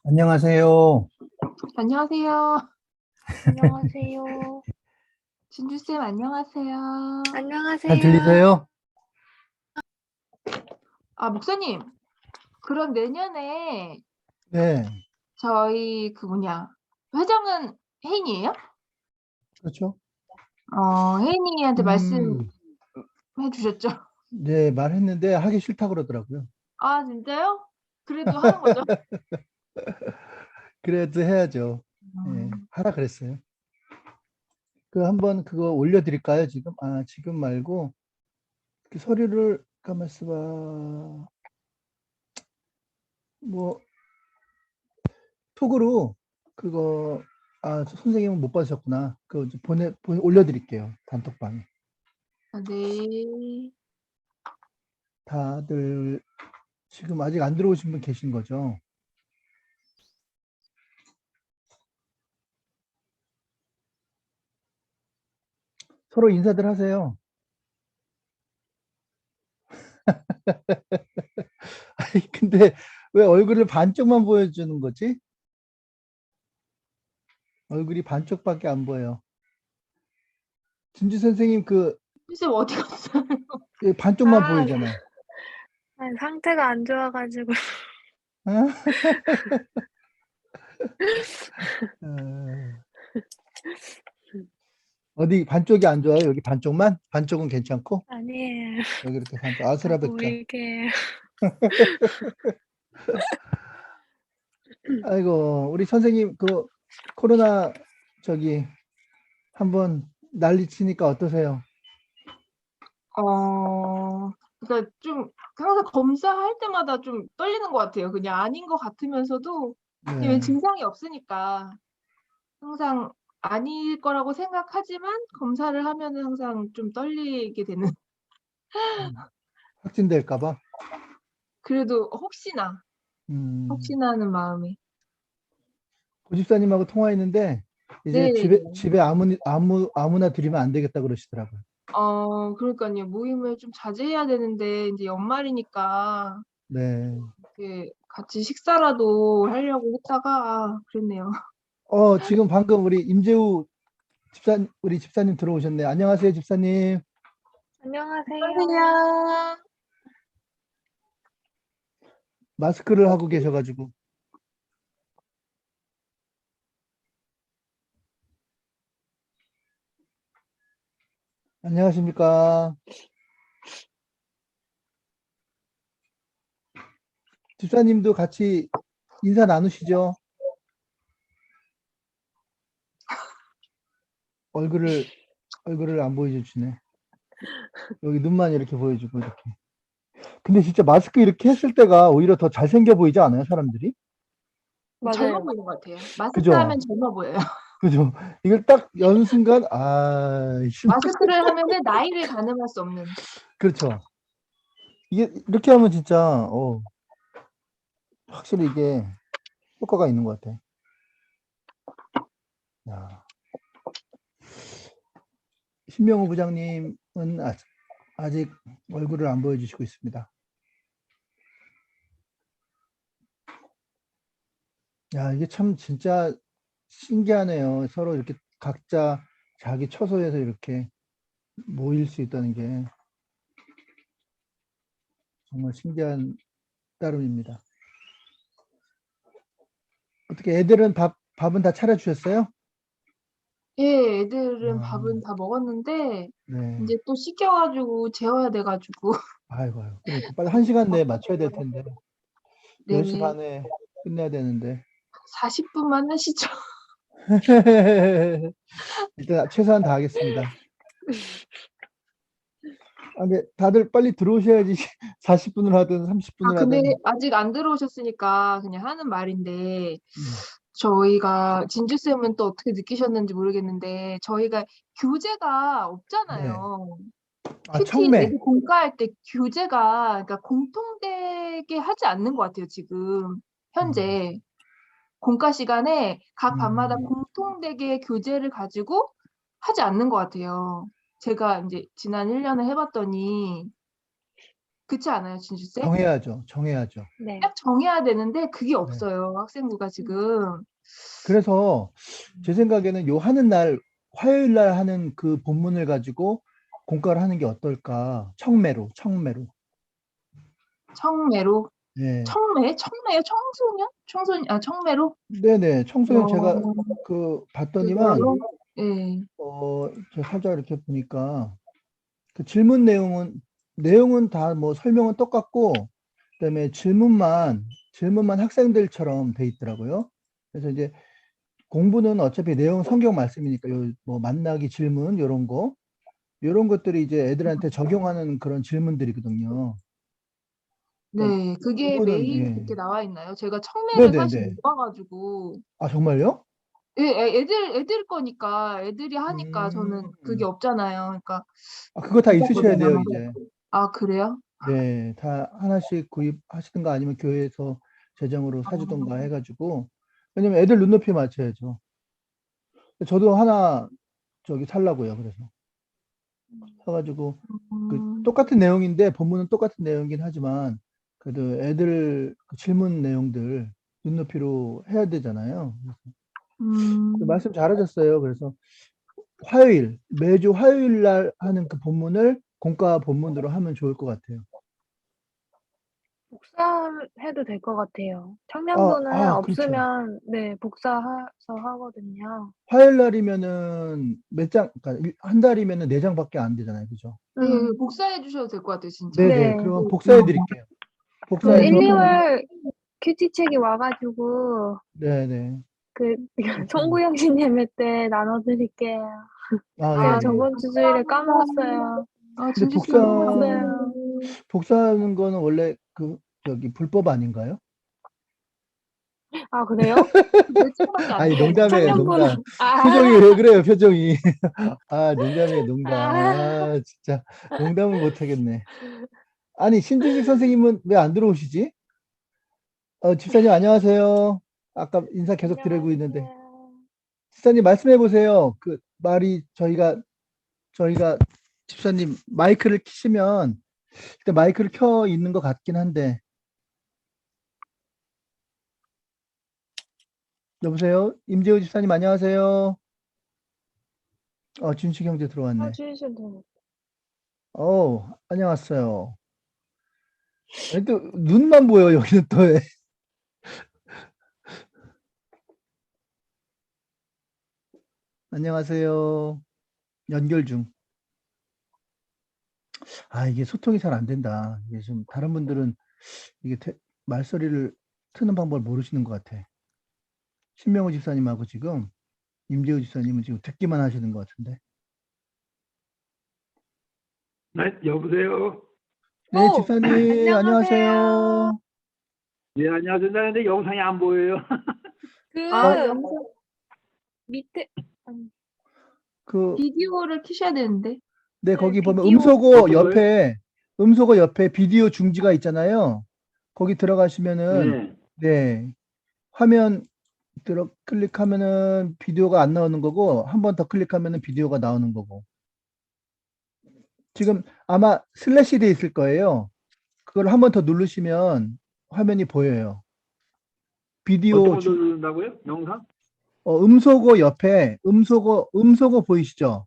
안녕하세요. 안녕하세요. 안녕하세요. 진주쌤 안녕하세요. 잘 안녕하세요. 들리세요? 아, 목사님. 그럼 내년에 네, 저희 회장은 혜인이에요? 그렇죠. 혜인이한테 말씀해 음, 주셨죠? 네, 말했는데 하기 싫다 그러더라고요. 아, 진짜요? 그래도 하는 거죠? 그래도 해야죠. 네, 음, 하라 그랬어요. 한번 그거 올려드릴까요, 지금? 아, 지금 말고, 그 서류를, 가만 있어봐. 뭐, 톡으로, 그거, 선생님은 못 받으셨구나. 그거 이제 올려드릴게요. 단톡방에. 아, 네. 다들 지금 아직 안 들어오신 분 계신 거죠? 서로 인사들 하세요. 아니, 근데 왜 얼굴을 반쪽만 보여주는 거지? 얼굴이 반쪽밖에 안 보여. 진주 선생님 쌤 어디 갔어요? 반쪽만 아, 보이잖아. 상태가 안 좋아가지고. 어? 어, 어디 반쪽이 안 좋아요? 여기 반쪽만? 반쪽은 괜찮고? 아니에요. 여기 이렇게 반쪽. 자꾸 아수라백자. 울게. 아이고, 우리 선생님 코로나 저기 한번 난리 치니까 어떠세요? 그러니까 좀 항상 검사할 때마다 좀 떨리는 것 같아요. 그냥 아닌 것 같으면서도 네. 증상이 없으니까 항상 아닐 거라고 생각하지만 검사를 하면은 항상 좀 떨리게 되는. 확진될까 봐. 그래도 음, 혹시나 하는 마음에. 고집사님하고 통화했는데 이제 네. 집에 아무나 들이면 안 되겠다 그러시더라고요. 그러니까요. 모임을 좀 자제해야 되는데 이제 연말이니까 네. 이렇게 같이 식사라도 하려고 했다가 그랬네요. 지금 방금 우리 임재우 우리 집사님 들어오셨네. 안녕하세요, 집사님. 안녕하세요. 안녕하세요. 마스크를 하고 계셔가지고. 안녕하십니까. 집사님도 같이 인사 나누시죠. 얼굴을 안 보여주시네. 여기 눈만 이렇게 보여주고 이렇게. 근데 진짜 마스크 이렇게 했을 때가 오히려 더 잘생겨 보이지 않아요, 사람들이? 젊어 맞아요. 보이는 것 같아요. 마스크 그죠? 하면 젊어 보여요. 그죠? 이걸 딱 여는 순간, 마스크를 하면은 나이를 가늠할 수 없는. 그렇죠. 이게 이렇게 하면 진짜, 확실히 이게 효과가 있는 것 같아. 야. 신명호 부장님은 아직 얼굴을 안 보여주시고 있습니다. 야, 이게 참 진짜 신기하네요. 서로 이렇게 각자 자기 처소에서 이렇게 모일 수 있다는 게 정말 신기한 따름입니다. 어떻게 애들은 밥은 다 차려주셨어요? 예, 애들은 아, 밥은 다 먹었는데 네. 이제 또 씻겨가지고 재워야 돼가지고. 아이고, 그러니까 빨리 1시간 내에 맞춰야 될 텐데. 10시 네, 반에 끝내야 되는데. 40분만 하시죠. 일단 최선을 다하겠습니다. 근데 다들 빨리 들어오셔야지 40분을 하든 30분을 근데 하든. 아직 안 들어오셨으니까 그냥 하는 말인데 음, 저희가 진주쌤은 또 어떻게 느끼셨는지 모르겠는데 저희가 교재가 네. 없잖아요. 큐티 청매. 애들 공과할 때 교재가 그러니까 공통되게 하지 않는 것 같아요, 지금 음, 현재. 공과 시간에 각 반마다 음, 공통되게 교재를 가지고 하지 않는 것 같아요. 제가 이제 지난 1년을 해봤더니 그렇지 않아요, 진주쌤? 정해야죠. 네. 딱 정해야 되는데 그게 네. 없어요, 학생부가 지금. 그래서 제 생각에는 요 하는 날, 화요일 날 하는 그 본문을 가지고 공과를 하는 게 어떨까? 청매로. 청매로. 네. 청매요? 청매로? 네네. 청소년 제가 어, 봤더니만, 그걸로? 예. 제가 살짝 이렇게 보니까 그 질문 내용은 다 뭐 설명은 똑같고, 그다음에 질문만 학생들처럼 돼 있더라고요. 그래서 이제 공부는 어차피 내용 성경 말씀이니까 요 뭐 만나기 질문 요런 것들이 이제 애들한테 적용하는 그런 질문들이거든요. 그러니까 네, 그게 공부는 매일 예. 그렇게 나와 있나요? 제가 청매를 사실 네네네. 못 봐가지고. 아 정말요? 예, 애들 거니까, 애들이 하니까 저는 그게 음. 없잖아요. 그러니까, 아 그거 다 뭐가 있으셔야 돼요, 되나. 이제. 아, 그래요? 네. 다 하나씩 구입하시든가 아니면 교회에서 재정으로 아, 사주든가 해 가지고 왜냐면 애들 눈높이에 맞춰야죠. 저도 하나 살라고요, 그래서. 사 가지고 그 음, 똑같은 내용인데 본문은 똑같은 내용이긴 하지만 그래도 애들 그 질문 내용들 눈높이로 해야 되잖아요. 음, 말씀 잘하셨어요. 그래서 매주 화요일 날 하는 그 본문을 공과 본문으로 하면 좋을 것 같아요. 복사해도 될 것 같아요. 청년부는 그렇죠. 없으면 네, 복사해서 하거든요. 화요일 날이면은 몇 장, 그러니까 한 달이면은 네 장밖에 안 되잖아요. 그죠? 예, 복사해 주셔도 될 것 같아요, 진짜. 네네. 네. 그럼 복사해 드릴게요. 그 1, 복사해서, 2월 큐티책이 와가지고 네네. 그 그렇죠. 송구영신 예매 때 나눠드릴게요. 제가 네네. 저번 주 주일에 까먹었어요. 근데 진주 쌤 너무 까먹었어요. 복사하는 거는 원래 불법 아닌가요? 아, 그래요? 몇 장밖에 안 아니, 돼요. 농담이에요, 청년부는 농담. 표정이 아, 왜 그래요, 표정이. 농담이에요, 농담. 아, 진짜. 농담을 못 하겠네. 아니, 신중식 선생님은 왜 안 들어오시지? 집사님, 안녕하세요. 아까 인사 계속 드리고 있는데. 안녕하세요. 집사님, 말씀해 보세요. 그 말이 저희가 집사님 마이크를 키시면, 일단 마이크를 켜 있는 것 같긴 한데. 여보세요? 임재우 집사님, 안녕하세요. 준식 형제 들어왔네. 해주셔도 안녕하세요. 아니, 또, 눈만 보여, 여기는 또. 왜. 안녕하세요. 연결 중. 이게 소통이 잘 안 된다. 이게 좀, 다른 분들은 이게 말소리를 트는 방법을 모르시는 것 같아. 신명호 집사님하고 지금, 임재우 집사님은 지금 듣기만 하시는 것 같은데. 네, 여보세요. 네, 집사님, 안녕하세요. 안녕하세요. 예, 안녕하세요. 나 근데 영상이 안 보여요. 아, 그 영상 밑에 그, 비디오를 키셔야 되는데. 네, 네, 거기 보면 비디오 음소거 옆에 비디오 중지가 있잖아요. 거기 들어가시면은, 네. 네, 화면 클릭하면은 비디오가 안 나오는 거고, 한 번 더 클릭하면은 비디오가 나오는 거고. 지금 아마 슬래시 돼 있을 거예요. 그걸 한 번 더 누르시면 화면이 보여요. 어떤 비디오 거 누른다고요? 영상? 음소거 옆에 음소거 보이시죠?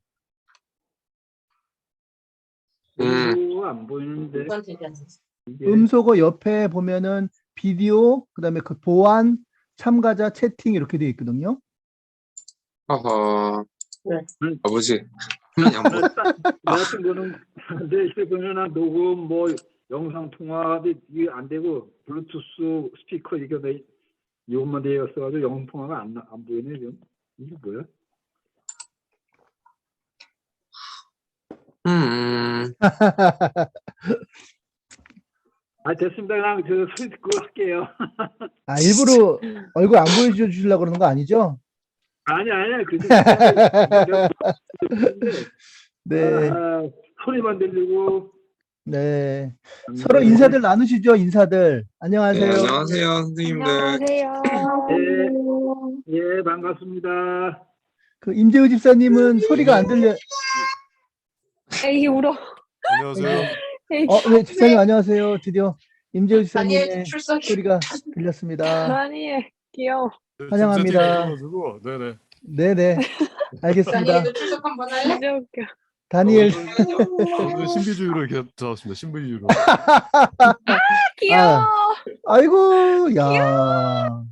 안 보이는데. 이게 음소거 옆에 보면은 비디오, 그다음에 그 보안, 참가자, 채팅 이렇게 돼 있거든요. 어허, 응. 아버지, 화면이 안 보여. 나 같은 거는 내 휴대폰이나 녹음 영상 통화도 이게 안 되고 블루투스 스피커 이것만 되어 있어가지고 영상 통화가 안 보이네 지금. 이게 뭐야? 음, 됐습니다. 그냥 소리 듣고 할게요. 일부러 얼굴 안 보여주시려고 그러는 거 아니죠? 아니야. 그게 내가 듣는데 네, 소리만 들리고. 네. 서로 네. 인사들 나누시죠, 인사들. 네, 안녕하세요. 안녕하세요, 선생님들. 안녕하세요. 예, 반갑습니다. 그 임재우 집사님은 소리가 안 들려. 에이 울어. 안녕하세요. 네, 지사님 안녕하세요. 드디어 임재우 다니엘 지사님의 출석이. 소리가 들렸습니다. 아니, 귀여워. 환영합니다. 가지고 네네. 네네, 알겠습니다. 다니엘도 출석 한번 할래? 진짜 웃겨. 다니엘, 저는 신비주의로 이렇게 잡았습니다. 신비주의로. 귀여워. 아이고, 야,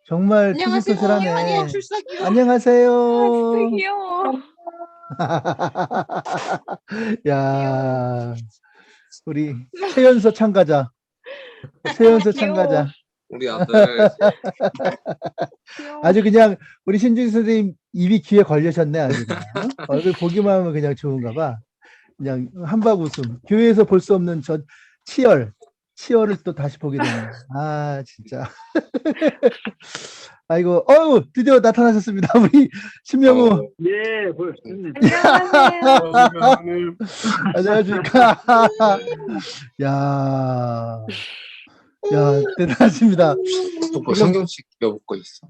정말 피지컬하네. 다니엘 출석이요. 안녕하세요. 진짜 귀여워. 야, 우리 최연소 참가자. 최연소 참가자. 우리 아들 귀여워. 아주 그냥 우리 신중 선생님 입이 귀에 걸리셨네, 아주 그냥. 얼굴 보기만 하면 그냥 좋은가 봐. 그냥 한박 웃음. 교회에서 볼 수 없는 저 치열을 또 다시 보게 되네. 아, 진짜. 아이고, 드디어 나타나셨습니다. 우리 신명우. 예, 보였습니다. 안녕하세요. 선생님. 안녕하십니까. 야, 대단하십니다. 뭐 성경책 껴먹고 있어.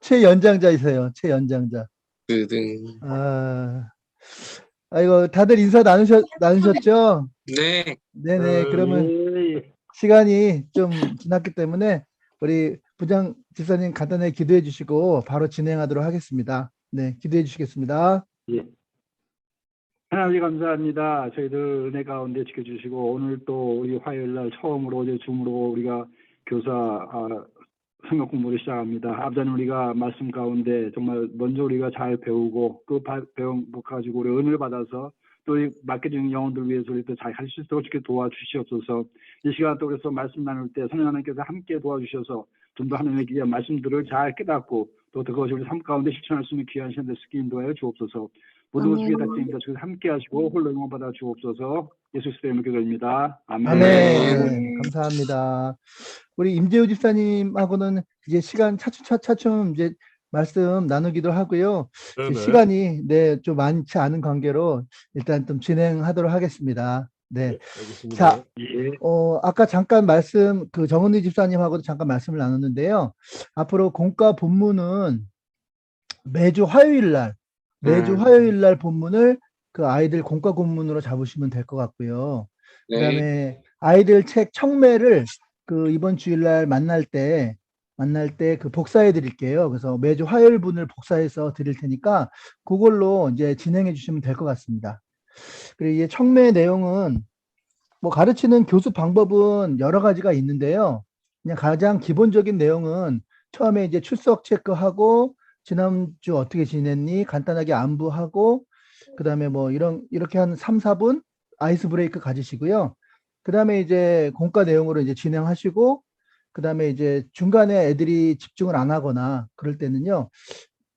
최연장자이세요, 최연장자. 그등 아이고, 다들 인사 나누셨죠? 네. 네네, 그러면 예, 시간이 좀 지났기 때문에 우리 부장 집사님 간단하게 기도해 주시고 바로 진행하도록 하겠습니다. 네, 기도해 주시겠습니다. 예. 하나님 감사합니다. 저희들 은혜 가운데 지켜주시고 오늘 또 우리 화요일 날 처음으로 이제 줌으로 우리가 교사 성경 공부를 시작합니다. 아버지는 우리가 말씀 가운데 정말 먼저 우리가 잘 배우고 그 배운 것 가지고 우리 은혜를 받아서 또 이 맡겨진 영혼들 위해서 우리 또 잘 할 수 있도록 이렇게 도와주시옵소서. 이 시간 또 그래서 말씀 나눌 때 성령 하나님께서 함께 도와주셔서 좀 더 하나님의 귀한 말씀들을 잘 깨닫고 또 그것이 우리 삶 가운데 실천할 수 있는 귀한 시간 되시기 인도하여 주옵소서. 모든 것을 위해 닥쳐입니다. 주께서 함께 하시고 홀로 영원 받아 주옵소서. 예수 그리스도의 이름으로 기도드립니다. 아멘. 아멘. 감사합니다. 우리 임재우 집사님하고는 이제 시간 차츰 이제 말씀 나누기도 하고요. 네네. 시간이 좀 많지 않은 관계로 일단 좀 진행하도록 하겠습니다. 네. 알겠습니다. 자, 예. 아까 잠깐 정은희 집사님하고도 잠깐 말씀을 나눴는데요. 앞으로 공과 본문은 매주 화요일 날 본문을 그 아이들 공과 본문으로 잡으시면 될 것 같고요. 네. 그다음에 아이들 책 청매를 그 이번 주일날 만날 때 그 복사해 드릴게요. 그래서 매주 화요일 분을 복사해서 드릴 테니까 그걸로 이제 진행해 주시면 될 것 같습니다. 그리고 이 청매 내용은 뭐 가르치는 교수 방법은 여러 가지가 있는데요. 그냥 가장 기본적인 내용은 처음에 이제 출석 체크하고 지난주 어떻게 지냈니? 간단하게 안부하고 그다음에 뭐 이렇게 한 3, 4분 아이스 브레이크 가지시고요. 그다음에 이제 공과 내용으로 이제 진행하시고 그다음에 이제 중간에 애들이 집중을 안 하거나 그럴 때는요.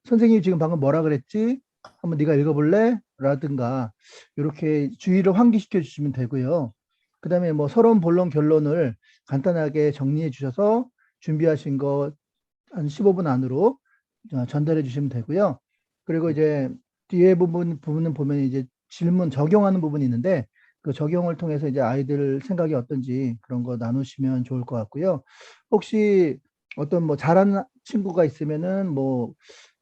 선생님이 지금 방금 뭐라 그랬지? 한번 네가 읽어볼래? 라든가 이렇게 주의를 환기시켜 주시면 되고요. 그다음에 뭐 서론, 본론, 결론을 간단하게 정리해 주셔서 준비하신 거 한 15분 안으로 전달해 주시면 되고요. 그리고 이제 뒤에 부분은 보면 이제 질문 적용하는 부분이 있는데 그 적용을 통해서 이제 아이들 생각이 어떤지 그런 거 나누시면 좋을 것 같고요. 혹시 어떤 뭐 잘하는 친구가 있으면은 뭐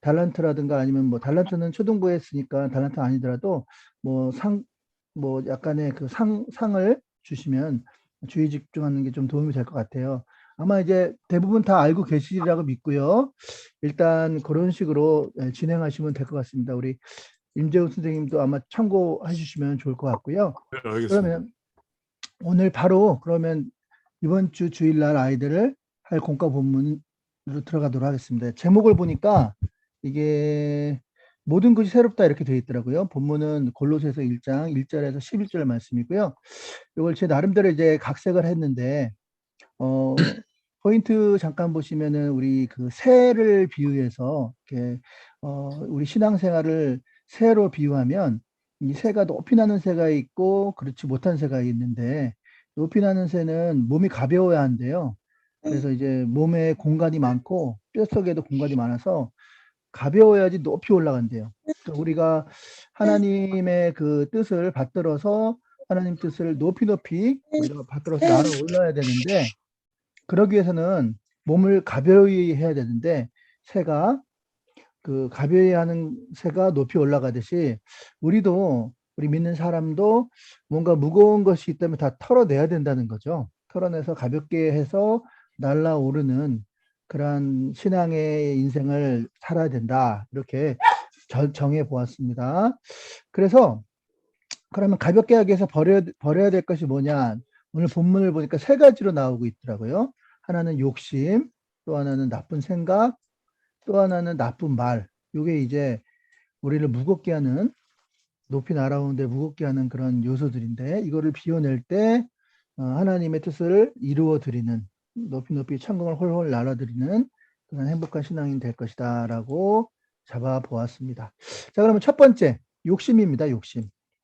달란트라든가 아니면 뭐 달란트는 초등부에 했으니까 달란트 아니더라도 뭐 약간의 그 상을 주시면 주의 집중하는 게 좀 도움이 될 것 같아요. 아마 이제 대부분 다 알고 계시리라고 믿고요. 일단 그런 식으로 진행하시면 될 것 같습니다. 우리 임재우 선생님도 아마 참고해 주시면 좋을 것 같고요. 네, 알겠습니다. 그러면 오늘 바로 그러면 이번 주 주일날 아이들을 할 공과 본문으로 들어가도록 하겠습니다. 제목을 보니까 이게 모든 것이 새롭다 이렇게 되어 있더라고요. 본문은 골로새서 1장 1절에서 11절 말씀이고요. 이걸 제 나름대로 이제 각색을 했는데 포인트 잠깐 보시면은 우리 그 새를 비유해서 이렇게 우리 신앙생활을 새로 비유하면 이 새가 높이 나는 새가 있고 그렇지 못한 새가 있는데 높이 나는 새는 몸이 가벼워야 한대요. 그래서 이제 몸에 공간이 많고 뼛속에도 공간이 많아서 가벼워야지 높이 올라간대요. 그러니까 우리가 하나님의 그 뜻을 받들어서 하나님 뜻을 높이 우리가 받들어서 날아 올라야 되는데 그러기 위해서는 몸을 가벼이 해야 되는데 새가 그 가벼이 하는 새가 높이 올라가듯이 우리도 우리 믿는 사람도 뭔가 무거운 것이 있다면 다 털어내야 된다는 거죠. 털어내서 가볍게 해서 날아오르는 그러한 신앙의 인생을 살아야 된다. 이렇게 정해 보았습니다. 그래서 그러면 가볍게 하기 위해서 버려야 될 것이 뭐냐? 오늘 본문을 보니까 세 가지로 나오고 있더라고요. 하나는 욕심, 또 하나는 나쁜 생각, 또 하나는 나쁜 말. 이게 이제 우리를 무겁게 하는, 높이 날아오는데 무겁게 하는 그런 요소들인데, 이거를 비워낼 때 하나님의 뜻을 이루어 드리는, 높이 높이 천국을 홀홀 날아드리는 그런 행복한 신앙인 될 것이다 라고 잡아 보았습니다. 자, 그러면 첫 번째 욕심입니다.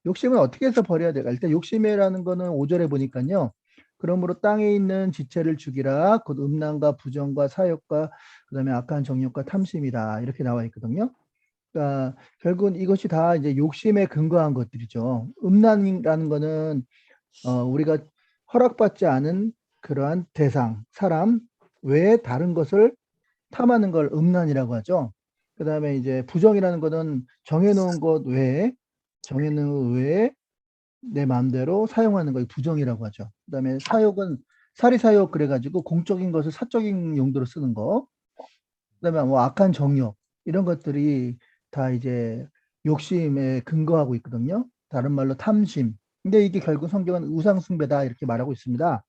욕심은 어떻게 해서 버려야 될까? 일단 욕심이라는 거는 5절에 보니까요, 그러므로 땅에 있는 지체를 죽이라, 곧 음란과 부정과 사욕과 그다음에 악한 정욕과 탐심이다, 이렇게 나와 있거든요. 그러니까 결국은 이것이 다 이제 욕심에 근거한 것들이죠. 음란이라는 거는 우리가 허락받지 않은 그러한 대상, 사람 외에 다른 것을 탐하는 걸 음란이라고 하죠. 그 다음에 이제 부정이라는 거는 정해놓은 것 외에, 내 마음대로 사용하는 걸 부정이라고 하죠. 그 다음에 사욕은 사리사욕 그래가지고 공적인 것을 사적인 용도로 쓰는 거. 그 다음에 뭐 악한 정욕, 이런 것들이 다 이제 욕심에 근거하고 있거든요. 다른 말로 탐심. 근데 이게 결국 성경은 우상숭배다 이렇게 말하고 있습니다.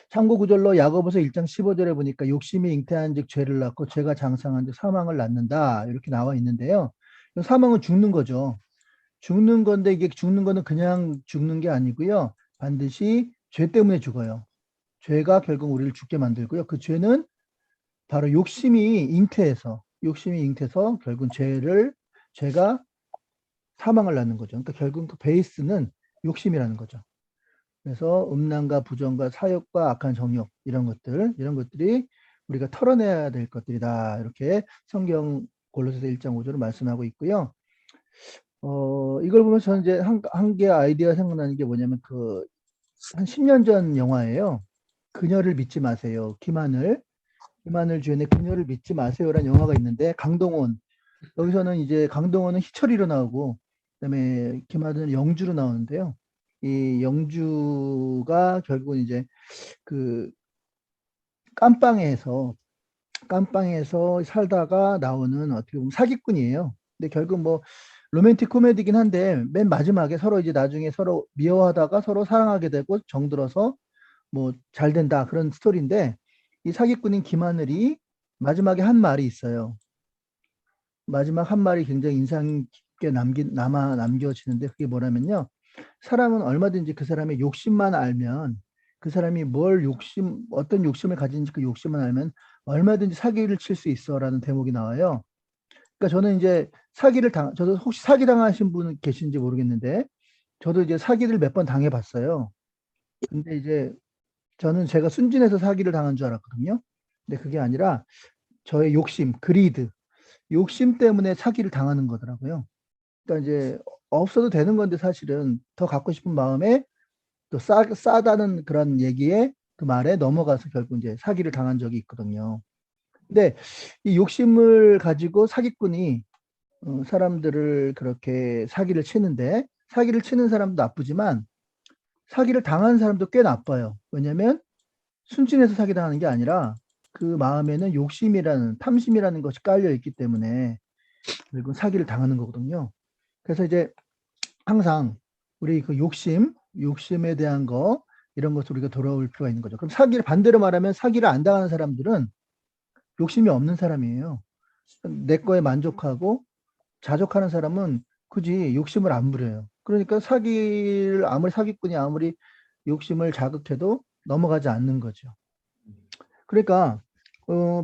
참고 구절로 야고보서 1장 15절에 보니까 욕심이 잉태한 즉 죄를 낳고 죄가 장성한 즉 사망을 낳는다 이렇게 나와 있는데요. 사망은 죽는 거죠. 죽는 건데 이게 죽는 거는 그냥 죽는 게 아니고요. 반드시 죄 때문에 죽어요. 죄가 결국 우리를 죽게 만들고요. 그 죄는 바로 욕심이 잉태해서 결국 죄가 사망을 낳는 거죠. 그러니까 결국 그 베이스는 욕심이라는 거죠. 그래서 음란과 부정과 사욕과 악한 정욕 이런 것들이 우리가 털어내야 될 것들이다. 이렇게 성경 골로새서 1장 5절을 말씀하고 있고요. 이걸 보면 저는 이제 한 개 아이디어가 생각나는 게 뭐냐면 한 10년 전 영화예요. 그녀를 믿지 마세요. 김하늘 주연의 그녀를 믿지 마세요라는 영화가 있는데, 강동원, 여기서는 이제 강동원은 희철이로 나오고 그다음에 김하늘은 영주로 나오는데요. 이 영주가 결국은 이제 그 깜빵에서 살다가 나오는 어떻게 보면 사기꾼이에요. 근데 결국 뭐 로맨틱 코미디긴 한데 맨 마지막에 서로 이제 나중에 서로 미워하다가 서로 사랑하게 되고 정들어서 뭐 잘 된다 그런 스토리인데, 이 사기꾼인 김하늘이 마지막에 한 말이 있어요. 마지막 한 말이 굉장히 인상 깊게 남겨지는데, 그게 뭐냐면요. 사람은 얼마든지 그 사람의 욕심만 알면, 그 사람이 어떤 욕심을 가지는지 그 욕심만 알면 얼마든지 사기를 칠 수 있어라는 대목이 나와요. 그러니까 저는 이제 저도 혹시 사기 당하신 분 계신지 모르겠는데, 저도 이제 사기를 몇 번 당해봤어요. 근데 이제 저는 제가 순진해서 사기를 당한 줄 알았거든요. 근데 그게 아니라 저의 욕심 때문에 사기를 당하는 거더라고요. 그러니까 이제 없어도 되는 건데 사실은 더 갖고 싶은 마음에 또 싸다는 그런 얘기에 그 말에 넘어가서 결국 이제 사기를 당한 적이 있거든요. 근데 이 욕심을 가지고 사기꾼이 사람들을 그렇게 사기를 치는데, 사기를 치는 사람도 나쁘지만 사기를 당하는 사람도 꽤 나빠요. 왜냐면 순진해서 사기당하는 게 아니라 그 마음에는 탐심이라는 것이 깔려 있기 때문에 결국 사기를 당하는 거거든요. 그래서 이제 항상 우리 그 욕심에 대한 이런 것을 우리가 돌아올 필요가 있는 거죠. 그럼 반대로 말하면 사기를 안 당하는 사람들은 욕심이 없는 사람이에요. 내 거에 만족하고 자족하는 사람은 굳이 욕심을 안 부려요. 그러니까 아무리 사기꾼이 아무리 욕심을 자극해도 넘어가지 않는 거죠. 그러니까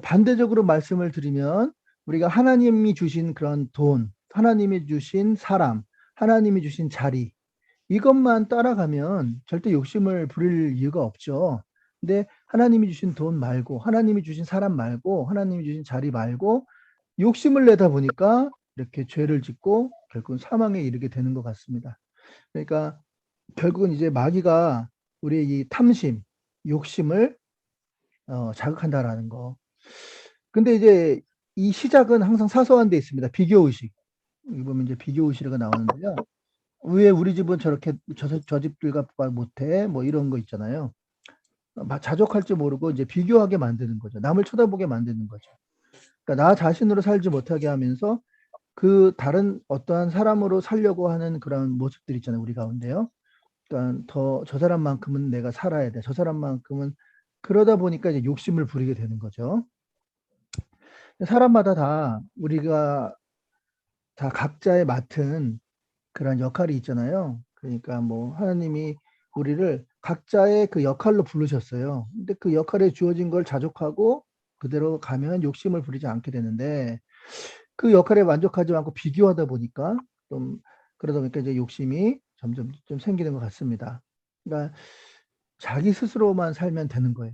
반대적으로 말씀을 드리면, 우리가 하나님이 주신 그런 돈, 하나님이 주신 사람, 하나님이 주신 자리, 이것만 따라가면 절대 욕심을 부릴 이유가 없죠. 근데 하나님이 주신 돈 말고, 하나님이 주신 사람 말고, 하나님이 주신 자리 말고 욕심을 내다 보니까 이렇게 죄를 짓고 결국은 사망에 이르게 되는 것 같습니다. 그러니까 결국은 이제 마귀가 우리의 이 탐심, 욕심을 자극한다라는 거. 근데 이제 이 시작은 항상 사소한 데 있습니다. 비교의식. 여기 보면 이제 비교의식이 나오는데요. 왜 우리 집은 저렇게 저 집들과 못해? 뭐 이런 거 있잖아요. 자족할 줄 모르고 이제 비교하게 만드는 거죠. 남을 쳐다보게 만드는 거죠. 그러니까 나 자신으로 살지 못하게 하면서 그 다른 어떠한 사람으로 살려고 하는 그런 모습들 있잖아요. 우리 가운데요. 그러니까 더 저 사람만큼은 내가 살아야 돼. 저 사람만큼은 그러다 보니까 이제 욕심을 부리게 되는 거죠. 사람마다 다 우리가 다 각자의 맡은 그런 역할이 있잖아요. 그러니까 뭐 하나님이 우리를 각자의 그 역할로 부르셨어요. 근데 그 역할에 주어진 걸 자족하고 그대로 가면 욕심을 부리지 않게 되는데 그 역할에 만족하지 않고 비교하다 보니까 좀 그러다 보니까 이제 욕심이 점점 좀 생기는 것 같습니다. 그러니까 자기 스스로만 살면 되는 거예요.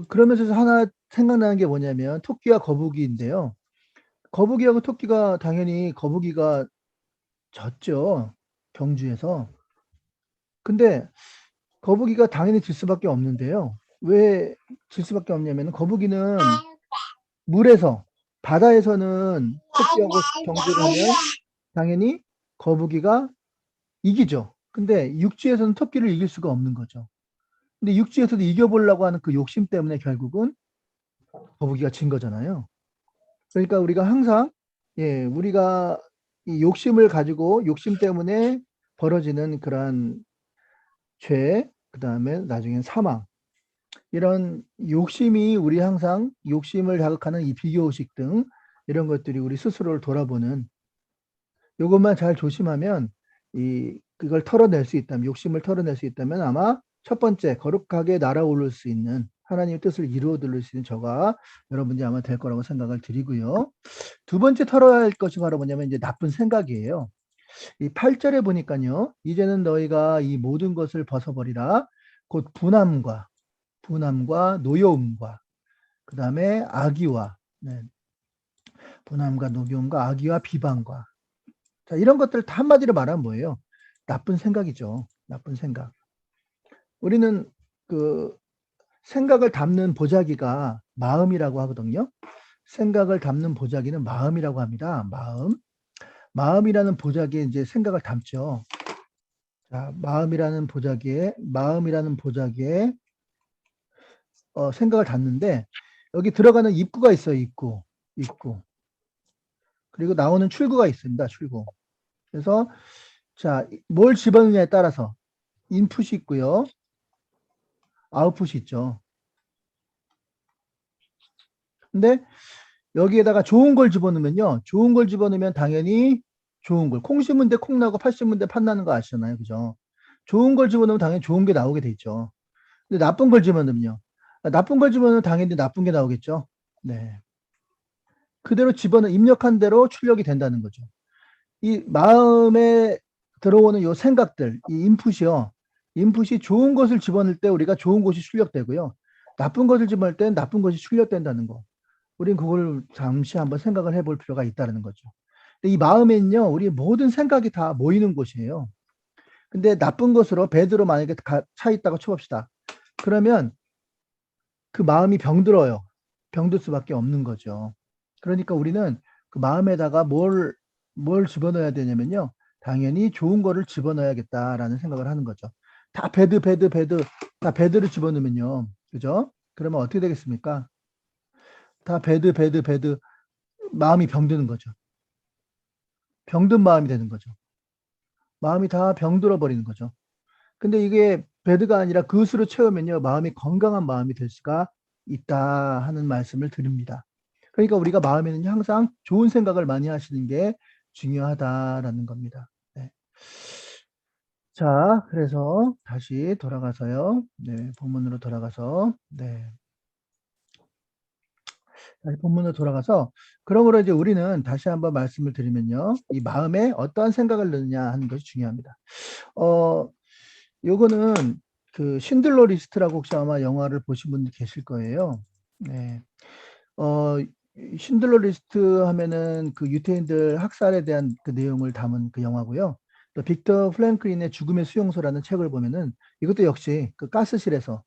그러면서 하나 생각나는 게 뭐냐면 토끼와 거북이인데요. 거북이하고 토끼가 당연히 거북이가 졌죠. 경주에서. 근데 거북이가 당연히 질 수밖에 없는데요. 왜 질 수밖에 없냐면 거북이는 물에서 바다에서는 토끼하고 경주를 하면 당연히 거북이가 이기죠. 근데 육지에서는 토끼를 이길 수가 없는 거죠. 근데 육지에서도 이겨보려고 하는 그 욕심 때문에 결국은 거북이가 진 거잖아요. 그러니까 우리가 항상 우리가 이 욕심을 가지고 욕심 때문에 벌어지는 그러한 죄, 그 다음에 나중엔 사망. 이런 욕심이 우리 항상 욕심을 자극하는 이 비교의식 등 이런 것들이 우리 스스로를 돌아보는 이것만 잘 조심하면 그걸 털어낼 수 있다면 욕심을 털어낼 수 있다면 아마 첫 번째 거룩하게 날아오를 수 있는 하나님의 뜻을 이루어드릴 수 있는 저가 여러분이 아마 될 거라고 생각을 드리고요. 두 번째 털어야 할 것이 바로 뭐냐면 이제 나쁜 생각이에요. 이 8절에 보니까요. 이제는 너희가 이 모든 것을 벗어버리라. 곧 분함과 노여움과 그 다음에 악의와 분함과 노여움과 악의와 비방과 자, 이런 것들 다 한마디로 말하면 뭐예요? 나쁜 생각이죠. 나쁜 생각. 우리는 그 생각을 담는 보자기가 마음이라고 하거든요. 생각을 담는 보자기는 마음이라고 합니다. 마음이라는 보자기에 이제 생각을 담죠. 자, 마음이라는 보자기에 생각을 담는데 여기 들어가는 입구가 있어요. 입구. 그리고 나오는 출구가 있습니다. 출구. 그래서 자, 뭘 집어넣느냐에 따라서 인풋이 있고요. 아웃풋이 있죠. 근데 여기에다가 좋은 걸 집어넣으면요. 좋은 걸 집어넣으면 당연히 좋은 걸. 콩 심은 데 콩 나고 팥 심은 데 팥 나는 거 아시잖아요. 그죠? 좋은 걸 집어넣으면 당연히 좋은 게 나오게 돼 있죠. 근데 나쁜 걸 집어넣으면요. 나쁜 걸 집어넣으면 당연히 나쁜 게 나오겠죠. 네. 그대로 입력한 대로 출력이 된다는 거죠. 이 마음에 들어오는 요 생각들, 이 인풋이요. 인풋이 좋은 것을 집어넣을 때 우리가 좋은 것이 출력되고요. 나쁜 것을 집어넣을 때는 나쁜 것이 출력된다는 거. 우린 그걸 잠시 한번 생각을 해볼 필요가 있다는 거죠. 근데 이 마음에는요, 우리 모든 생각이 다 모이는 곳이에요. 근데 나쁜 것으로 배드로 만약에 차 있다고 쳐봅시다. 그러면 그 마음이 병들어요. 병들 수밖에 없는 거죠. 그러니까 우리는 그 마음에다가 뭘 집어넣어야 되냐면요. 당연히 좋은 거를 집어넣어야겠다라는 생각을 하는 거죠. 다 배드, 다 배드를 집어넣으면요. 그죠? 그러면 어떻게 되겠습니까? 다 배드, 마음이 병드는 거죠. 병든 마음이 되는 거죠. 마음이 다 병들어 버리는 거죠. 근데 이게 배드가 아니라 그것으로 채우면요. 마음이 건강한 마음이 될 수가 있다 하는 말씀을 드립니다. 그러니까 우리가 마음에는 항상 좋은 생각을 많이 하시는 게 중요하다라는 겁니다. 네. 자, 그래서 다시 돌아가서요. 네, 본문으로 돌아가서 다시 본문으로 돌아가서 그러므로 이제 우리는 다시 한번 말씀을 드리면요. 이 마음에 어떠한 생각을 넣느냐 하는 것이 중요합니다. 요거는 그 신들러 리스트라고 혹시 아마 영화를 보신 분들 계실 거예요. 네. 신들러 리스트 하면은 그 유태인들 학살에 대한 그 내용을 담은 그 영화고요. 또 빅터 플랭클린의 죽음의 수용소라는 책을 보면은 이것도 역시 그 가스실에서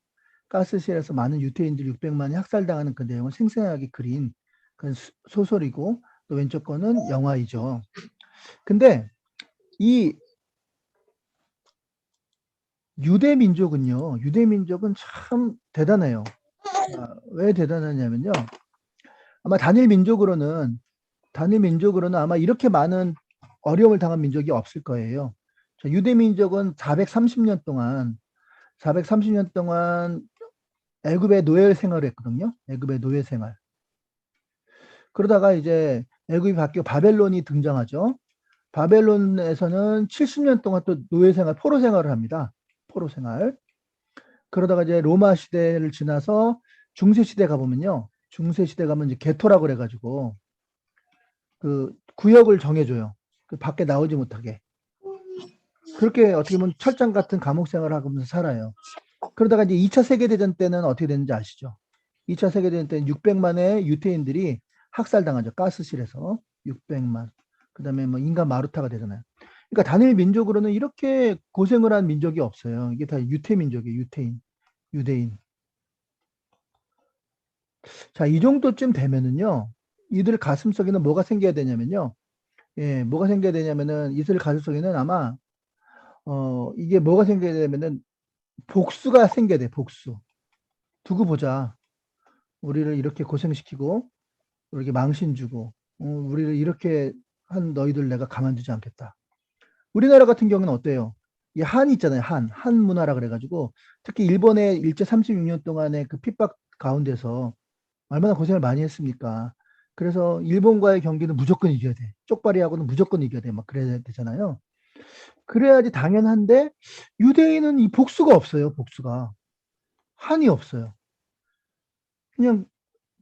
많은 유태인들 600만이 학살당하는 그 내용을 생생하게 그린 그 소설이고 또 왼쪽 거는 영화이죠. 근데 이 유대 민족은요. 유대 민족은 참 대단해요. 왜 대단하냐면요. 아마 단일 민족으로는 아마 이렇게 많은 어려움을 당한 민족이 없을 거예요. 자, 유대 민족은 430년 동안 애굽의 노예 생활을 했거든요. 애굽의 노예 생활. 그러다가 이제 애굽이 바뀌고 바벨론이 등장하죠. 바벨론에서는 70년 동안 또 노예 생활, 포로 생활을 합니다. 포로 생활. 그러다가 이제 로마 시대를 지나서 중세 시대 가보면요. 중세 시대 가면 이제 게토라고 그래가지고 그 구역을 정해줘요. 그 밖에 나오지 못하게. 그렇게 어떻게 보면 철장 같은 감옥 생활을 하면서 살아요. 그러다가 이제 2차 세계대전 때는 어떻게 됐는지 아시죠? 2차 세계대전 때는 600만의 유태인들이 학살당하죠. 가스실에서 600만. 그 다음에 뭐 인간 마루타가 되잖아요. 그러니까 단일 민족으로는 이렇게 고생을 한 민족이 없어요. 이게 다 유태민족이에요. 유대인. 자, 이 정도쯤 되면은요, 이들 가슴속에는 뭐가 생겨야 되냐면요. 예, 뭐가 생겨야 되냐면은 이들 가슴속에는 아마 이게 뭐가 생겨야 되냐면은 복수가 생겨야 돼. 복수. 두고 보자. 우리를 이렇게 고생시키고 우리에게 망신 주고 우리를 이렇게 한 너희들 내가 가만두지 않겠다. 우리나라 같은 경우는 어때요? 이 한 있잖아요. 한 문화라 그래가지고 특히 일본의 일제 36년 동안의 그 핍박 가운데서 얼마나 고생을 많이 했습니까? 그래서 일본과의 경기는 무조건 이겨야 돼. 쪽발이하고는 무조건 이겨야 돼. 막 그래야 되잖아요. 그래야지 당연한데 유대인은 이 복수가 없어요. 복수가. 한이 없어요. 그냥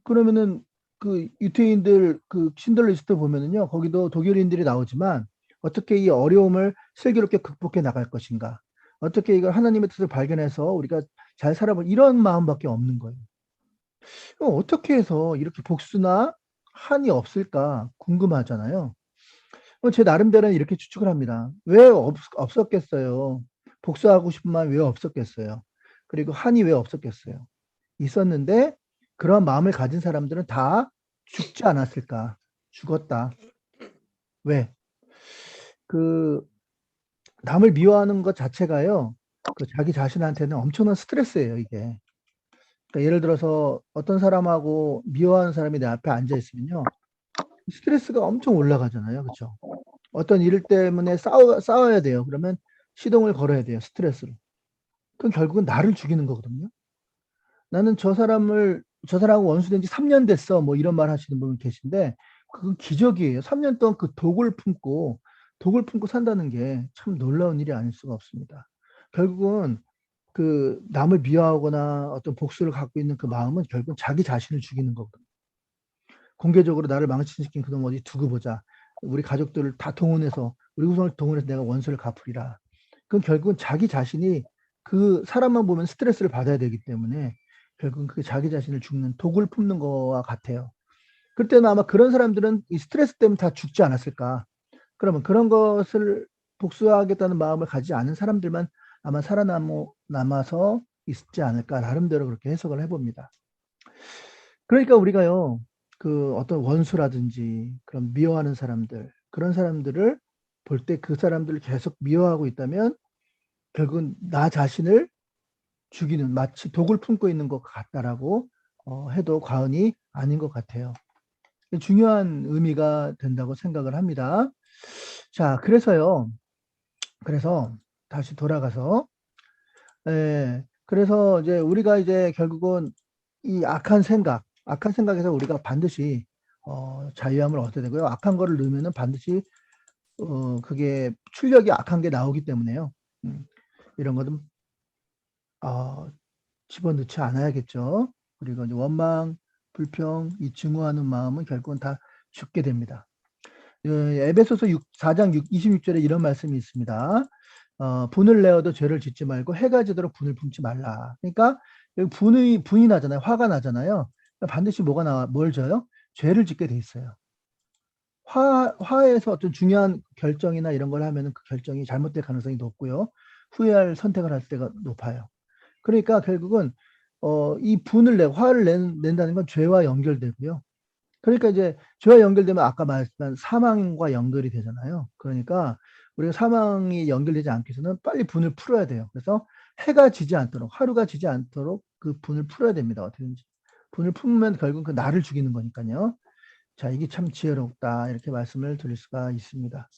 그러면은 그 유태인들 그 신들러 리스트 보면은요. 거기도 독일인들이 나오지만 어떻게 이 어려움을 슬기롭게 극복해 나갈 것인가. 어떻게 이걸 하나님의 뜻을 발견해서 우리가 잘 살아볼 이런 마음밖에 없는 거예요. 그럼 어떻게 해서 이렇게 복수나 한이 없을까 궁금하잖아요. 제 나름대로는 이렇게 추측을 합니다. 왜 없었겠어요? 복수하고 싶은 마음이 왜 없었겠어요? 그리고 한이 왜 없었겠어요? 있었는데 그런 마음을 가진 사람들은 다 죽지 않았을까? 죽었다. 왜? 그 남을 미워하는 것 자체가요. 그 자기 자신한테는 엄청난 스트레스예요, 이게. 그러니까 예를 들어서 어떤 사람하고 미워하는 사람이 내 앞에 앉아 있으면요. 스트레스가 엄청 올라가잖아요. 그렇죠? 어떤 일 때문에 싸워야 돼요. 그러면 시동을 걸어야 돼요. 스트레스로. 그럼 결국은 나를 죽이는 거거든요. 나는 저 사람하고 원수된 지 3년 됐어. 뭐 이런 말 하시는 분 계신데 그건 기적이에요. 3년 동안 그 독을 품고 산다는 게 참 놀라운 일이 아닐 수가 없습니다. 결국은 그 남을 미워하거나 어떤 복수를 갖고 있는 그 마음은 결국은 자기 자신을 죽이는 거거든요. 공개적으로 나를 망신시킨 그놈 어디 두고 보자. 우리 가족들을 다 동원해서 우리 후손을 동원해서 내가 원수를 갚으리라. 그건 결국은 자기 자신이 그 사람만 보면 스트레스를 받아야 되기 때문에 결국은 그 자기 자신을 죽는 독을 품는 거와 같아요. 그때는 아마 그런 사람들은 이 스트레스 때문에 다 죽지 않았을까. 그러면 그런 것을 복수하겠다는 마음을 가지지 않은 사람들만 아마 살아남아서 있지 않을까. 나름대로 그렇게 해석을 해봅니다. 그러니까 우리가요, 그 어떤 원수라든지 그런 미워하는 사람들, 그런 사람들을 볼 때 그 사람들을 계속 미워하고 있다면 결국은 나 자신을 죽이는 마치 독을 품고 있는 것 같다라고 해도 과언이 아닌 것 같아요. 중요한 의미가 된다고 생각을 합니다. 자, 그래서 다시 돌아가서 그래서 이제 우리가 이제 결국은 이 악한 생각에서 우리가 반드시 자유함을 얻어야 되고요. 악한 거를 넣으면은 반드시 그게 출력이 악한 게 나오기 때문에요. 이런 것은 집어넣지 않아야겠죠. 그리고 이제 원망, 불평, 이 증오하는 마음은 결국은 다 죽게 됩니다. 에베소서 4장 26절에 이런 말씀이 있습니다. 분을 내어도 죄를 짓지 말고 해가 지도록 분을 품지 말라. 그러니까 분이 나잖아요. 화가 나잖아요. 반드시 뭘 져요? 죄를 짓게 돼 있어요. 화에서 어떤 중요한 결정이나 이런 걸 하면은 그 결정이 잘못될 가능성이 높고요. 후회할 선택을 할 때가 높아요. 그러니까 결국은 이 화를 낸다는 건 죄와 연결되고요. 그러니까 이제 죄와 연결되면 아까 말씀한 사망과 연결이 되잖아요. 그러니까 우리가 사망이 연결되지 않기 위해서는 빨리 분을 풀어야 돼요. 그래서 해가 지지 않도록, 하루가 지지 않도록 그 분을 풀어야 됩니다. 어떻게든지. 분을 풀면 결국 그 나를 죽이는 거니까요. 자, 이게 참 지혜롭다. 이렇게 말씀을 드릴 수가 있습니다.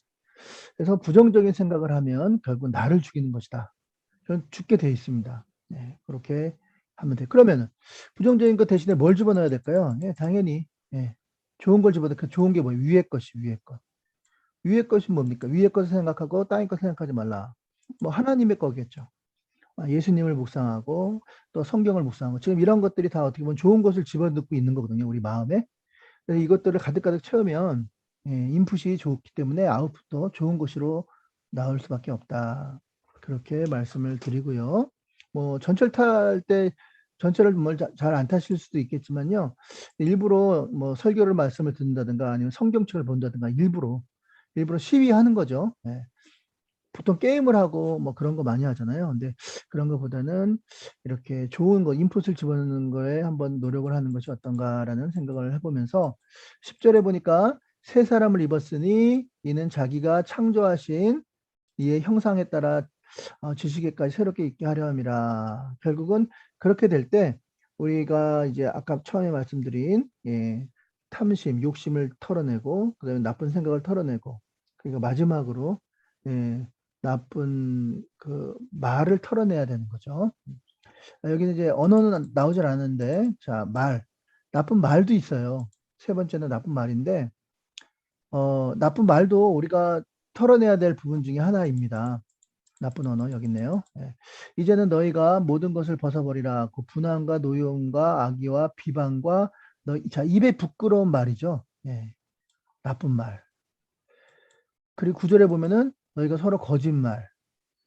그래서 부정적인 생각을 하면 결국 나를 죽이는 것이다. 저는 죽게 돼 있습니다. 네, 그렇게 하면 돼요. 그러면은 부정적인 것 대신에 뭘 집어넣어야 될까요? 예, 당연히 예, 좋은 걸 집어넣어. 그 좋은 게 뭐예요? 위의 것이 위의 것. 위의 것이 뭡니까? 위의 것을 생각하고 땅의 것을 생각하지 말라. 뭐 하나님의 거겠죠. 예수님을 묵상하고 또 성경을 묵상하고 지금 이런 것들이 다 어떻게 보면 좋은 것을 집어넣고 있는 거거든요. 우리 마음에. 그래서 이것들을 가득가득 채우면 인풋이 좋기 때문에 아웃풋도 좋은 것으로 나올 수밖에 없다. 그렇게 말씀을 드리고요. 뭐 전철 탈 때 전철을 잘 안 타실 수도 있겠지만요. 일부러 뭐 설교를 말씀을 듣는다든가 아니면 성경책을 본다든가 일부러 시위하는 거죠. 네. 보통 게임을 하고 뭐 그런 거 많이 하잖아요. 근데 그런 것보다는 이렇게 좋은 거, 인풋을 집어넣는 거에 한번 노력을 하는 것이 어떤가라는 생각을 해보면서 10절에 보니까 새 사람을 입었으니 이는 자기가 창조하신 이의 형상에 따라 지식에까지 새롭게 있게 하려 함이라. 결국은 그렇게 될 때 우리가 이제 아까 처음에 말씀드린 탐심, 욕심을 털어내고 그다음에 나쁜 생각을 털어내고 그리고 마지막으로 나쁜 그 말을 털어내야 되는 거죠. 여기는 이제 언어는 나오질 않는데 자, 나쁜 말도 있어요. 세 번째는 나쁜 말인데 나쁜 말도 우리가 털어내야 될 부분 중에 하나입니다. 나쁜 언어 여기 있네요. 이제는 너희가 모든 것을 벗어버리라. 그 분함과 노여움과 악의와 비방과 자, 입에 부끄러운 말이죠. 나쁜 말. 그리고 9절에 보면은 너희가 서로 거짓말,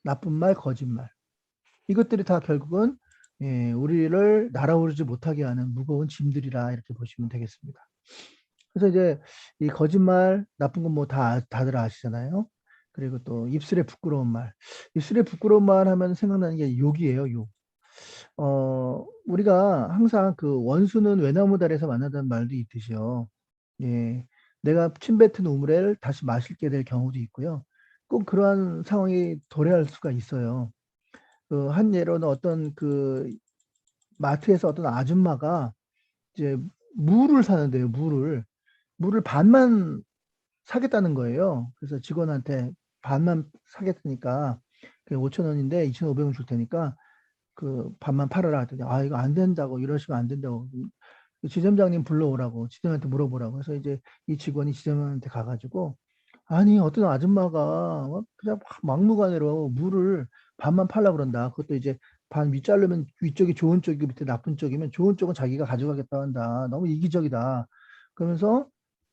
나쁜 말, 거짓말. 이것들이 다 결국은 우리를 날아오르지 못하게 하는 무거운 짐들이라 이렇게 보시면 되겠습니다. 그래서 이제 이 거짓말, 나쁜 건 뭐 다들 아시잖아요. 그리고 또 입술에 부끄러운 말. 입술에 부끄러운 말 하면 생각나는 게 욕이에요, 욕. 우리가 항상 그 원수는 외나무다리에서 만나다는 말도 있듯이요. 내가 침뱉은 우물을 다시 마시게 될 경우도 있고요. 꼭 그러한 상황이 도래할 수가 있어요. 한 예로는 어떤 그 마트에서 어떤 아줌마가 이제 물을 사는데요, 물을 반만 사겠다는 거예요. 그래서 직원한테 반만 사겠다니까 그게 5,000원인데 2,500원 줄 테니까 그 반만 팔아라 했더니 이거 안 된다고 이러시면 안 된다고 지점장님 불러오라고 지점한테 물어보라고 그래서 이제 이 직원이 지점한테 가가지고 아니 어떤 아줌마가 그냥 막무가내로 물을 반만 팔라 그런다. 그것도 이제 반 윗자르면 위쪽이 좋은 쪽이고 밑에 나쁜 쪽이면 좋은 쪽은 자기가 가져가겠다 한다. 너무 이기적이다. 그러면서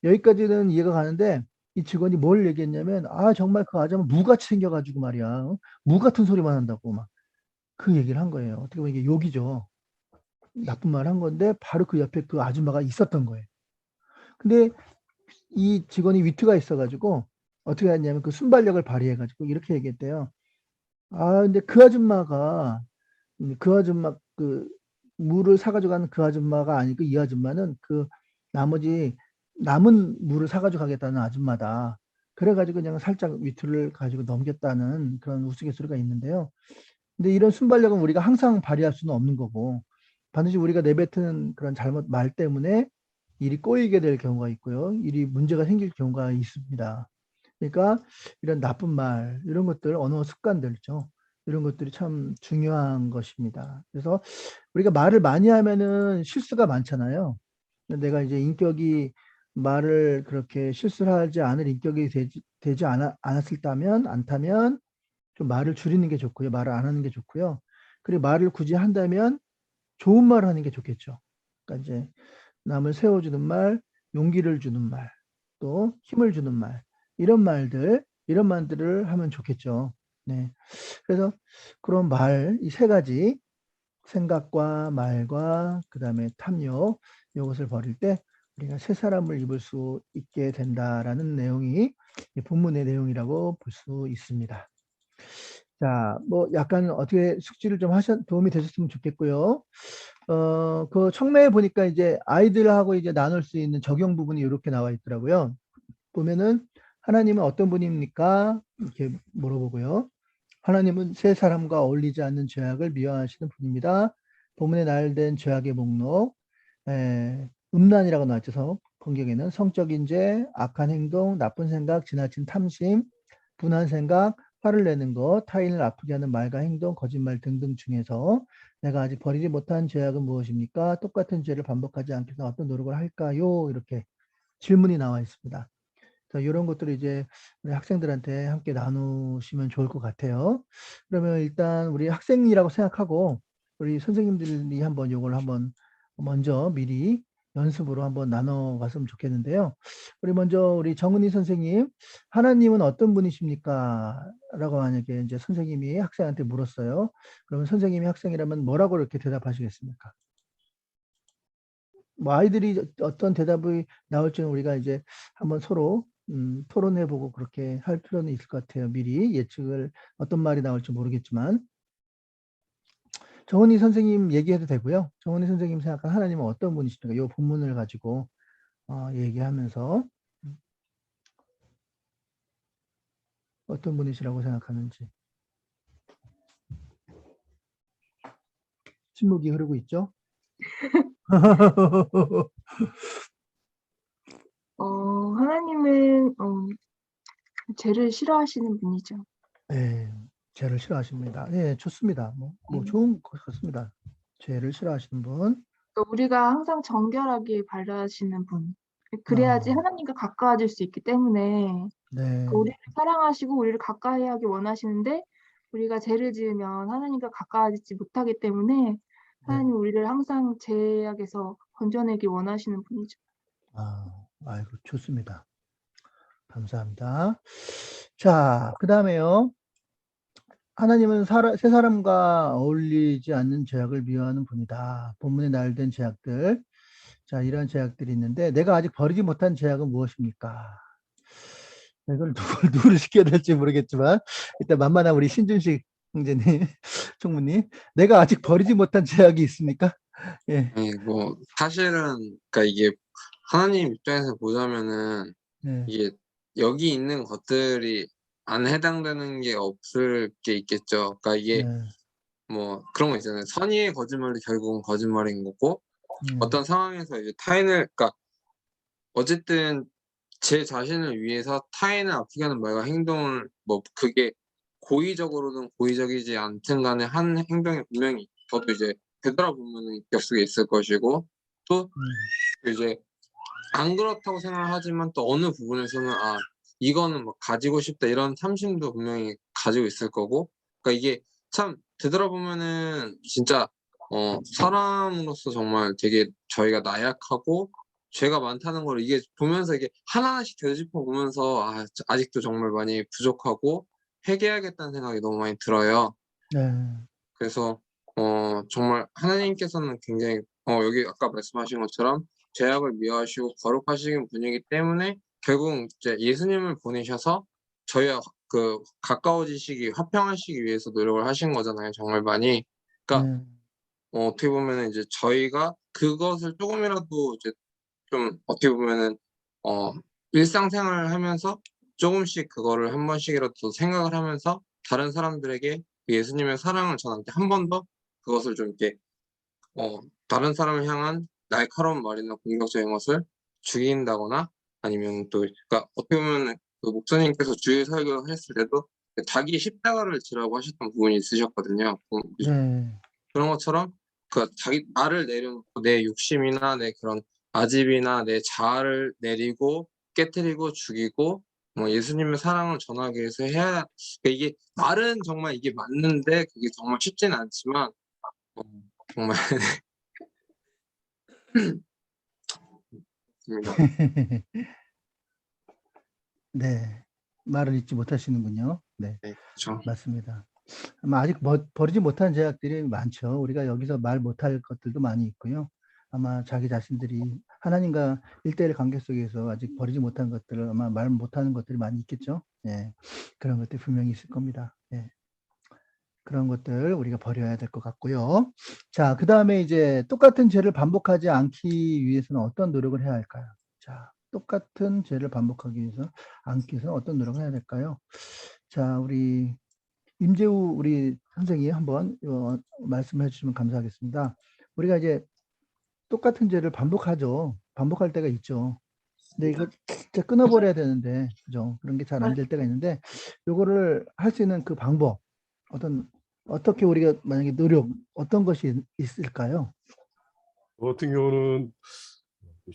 여기까지는 이해가 가는데 이 직원이 뭘 얘기했냐면 정말 그 아줌마 무같이 생겨가지고 말이야. 무 같은 소리만 한다고 막 그 얘기를 한 거예요. 어떻게 보면 이게 욕이죠. 나쁜 말 한 건데 바로 그 옆에 그 아줌마가 있었던 거예요. 근데 이 직원이 위트가 있어가지고 어떻게 했냐면 그 순발력을 발휘해가지고 이렇게 얘기했대요. 근데 그 아줌마 그 물을 사가지고 가는 그 아줌마가 아니고 이 아줌마는 그 나머지 남은 물을 사가지고 가겠다는 아줌마다. 그래가지고 그냥 살짝 위트를 가지고 넘겼다는 그런 우스갯소리가 있는데요. 근데 이런 순발력은 우리가 항상 발휘할 수는 없는 거고 반드시 우리가 내뱉은 그런 잘못 말 때문에 일이 꼬이게 될 경우가 있고요. 일이 문제가 생길 경우가 있습니다. 그러니까 이런 나쁜 말, 이런 것들, 언어 습관들죠. 이런 것들이 참 중요한 것입니다. 그래서 우리가 말을 많이 하면은 실수가 많잖아요. 내가 이제 인격이 말을 그렇게 실수를 하지 않을 인격이 되지 않다면 좀 말을 줄이는 게 좋고요. 말을 안 하는 게 좋고요. 그리고 말을 굳이 한다면 좋은 말을 하는 게 좋겠죠. 그러니까 이제 남을 세워주는 말, 용기를 주는 말, 또 힘을 주는 말, 이런 말들을 하면 좋겠죠. 네. 그래서 그런 말, 이 세 가지, 생각과 말과 그 다음에 탐욕, 이것을 버릴 때 우리가 새 사람을 입을 수 있게 된다라는 내용이 이 본문의 내용이라고 볼 수 있습니다. 자, 뭐 약간 어떻게 숙지를 좀 도움이 되셨으면 좋겠고요. 그 청매에 보니까 이제 아이들하고 이제 나눌 수 있는 적용 부분이 이렇게 나와 있더라고요. 보면은 하나님은 어떤 분입니까? 이렇게 물어보고요. 하나님은 세 사람과 어울리지 않는 죄악을 미워하시는 분입니다. 본문에 나열된 죄악의 목록, 음란이라고 나왔죠. 성경에는 성적인 죄, 악한 행동, 나쁜 생각, 지나친 탐심, 분한 생각, 화를 내는 것, 타인을 아프게 하는 말과 행동, 거짓말 등등 중에서 내가 아직 버리지 못한 죄악은 무엇입니까? 똑같은 죄를 반복하지 않기 위해서 어떤 노력을 할까요? 이렇게 질문이 나와 있습니다. 이런 것들을 이제 우리 학생들한테 함께 나누시면 좋을 것 같아요. 그러면 일단 우리 학생이라고 생각하고 우리 선생님들이 한번 이걸 한번 먼저 미리 연습으로 한번 나눠갔으면 좋겠는데요. 우리 먼저 우리 정은희 선생님, 하나님은 어떤 분이십니까? 라고 만약에 이제 선생님이 학생한테 물었어요. 그러면 선생님이 학생이라면 뭐라고 이렇게 대답하시겠습니까? 뭐 아이들이 어떤 대답이 나올지는 우리가 이제 한번 서로 토론해보고 그렇게 할 필요는 있을 것 같아요. 미리 예측을 어떤 말이 나올지 모르겠지만 정은희 선생님 얘기해도 되고요. 정은희 선생님 생각하는 하나님은 어떤 분이십니까? 이 본문을 가지고 얘기하면서 어떤 분이시라고 생각하는지. 침묵이 흐르고 있죠? 하나님은 죄를 싫어하시는 분이죠. 네, 죄를 싫어하십니다. 네, 좋습니다. 뭐 좋은 것 같습니다. 죄를 싫어하시는 분. 또 우리가 항상 정결하게 바라시는 분. 그래야지 하나님과 가까워질 수 있기 때문에 네, 우리를 사랑하시고 우리를 가까이 하기 원하시는데 우리가 죄를 지으면 하나님과 가까워지지 못하기 때문에 하나님 우리를 항상 죄악에서 건져내기 원하시는 분이죠. 아이고, 좋습니다. 감사합니다. 자, 그 다음에요. 하나님은 세 사람과 어울리지 않는 죄악을 미워하는 분이다. 본문에 나열된 죄악들. 자, 이런 죄악들이 있는데 내가 아직 버리지 못한 죄악은 무엇입니까? 이걸 누구를 시켜야 될지 모르겠지만 일단 만만한 우리 신준식 형제님, 총무님, 내가 아직 버리지 못한 죄악이 있습니까? 예. 아니, 뭐 사실은 그러니까 이게 하나님 입장에서 보자면은 네. 이게 여기 있는 것들이 안 해당되는 게 없을 게 있겠죠. 그러니까 이게 네. 뭐 그런 거 있잖아요. 선의의 거짓말이 결국은 거짓말인 거고 어떤 상황에서 이제 타인을 그러니까 어쨌든 제 자신을 위해서 타인을 아프게 하는 말과 행동을 뭐 그게 고의적으로든 고의적이지 않든 간에 한 행동이 분명히 저도 이제 되돌아보면은 격속에 있을 것이고 또 이제 안 그렇다고 생각을 하지만 또 어느 부분에서는 아 이거는 뭐 가지고 싶다 이런 탐심도 분명히 가지고 있을 거고 그러니까 이게 참 되돌아보면은 진짜 사람으로서 정말 되게 저희가 나약하고 죄가 많다는 걸 이게 보면서 이게 하나하나씩 되짚어 보면서 아 아직도 정말 많이 부족하고 회개해야겠다는 생각이 너무 많이 들어요. 네. 그래서 정말 하나님께서는 굉장히 여기 아까 말씀하신 것처럼 죄악을 미워하시고 거룩하신 분이기 때문에 결국 이제 예수님을 보내셔서 저희와 그 가까워지시기 화평하시기 위해서 노력을 하신 거잖아요, 정말 많이. 그러니까 네. 어떻게 보면은 이제 저희가 그것을 조금이라도 이제 좀 어떻게 보면은 일상생활을 하면서 조금씩 그거를 한 번씩이라도 생각을 하면서 다른 사람들에게 예수님의 사랑을 전할 때 한 번 더 그것을 좀 이렇게 다른 사람을 향한 날카로운 말이나 공격적인 것을 죽인다거나 아니면 또 그러니까 어떻게 보면은 그 목사님께서 주일 설교를 했을 때도 자기 십자가를 지라고 하셨던 부분이 있으셨거든요. 네. 그런 것처럼 그 자기 나를 내려놓고 내 욕심이나 내 그런 아집이나 내 자아를 내리고 깨트리고 죽이고 뭐 예수님의 사랑을 전하기 위해서 해야 그러니까 이게 말은 정말 이게 맞는데 그게 정말 쉽지는 않지만 정말 그렇습니다. 네. 말을 잊지 못하시는군요. 네. 네, 그렇죠. 맞습니다. 아마 아직 버리지 못한 죄악들이 많죠. 우리가 여기서 말 못할 것들도 많이 있고요. 아마 자기 자신들이 하나님과 1대1 관계 속에서 아직 버리지 못한 것들을 아마 말 못하는 것들이 많이 있겠죠. 예. 그런 것들이 분명히 있을 겁니다. 예. 그런 것들 우리가 버려야 될 것 같고요. 자, 그 다음에 이제 똑같은 죄를 반복하지 않기 위해서는 어떤 노력을 해야 할까요? 자, 똑같은 죄를 반복하기 위해서 않기 위해서는 어떤 노력을 해야 될까요? 자, 우리 임재우 우리 선생님 한번 말씀해 주시면 감사하겠습니다. 우리가 이제 똑같은 죄를 반복하죠. 반복할 때가 있죠. 근데 이거 진짜 끊어버려야 되는데, 그죠? 그런 게 잘 안 될 때가 있는데, 요거를 할 수 있는 그 방법, 어떻게 우리가 만약에 어떤 것이 있을까요? 저 같은 경우는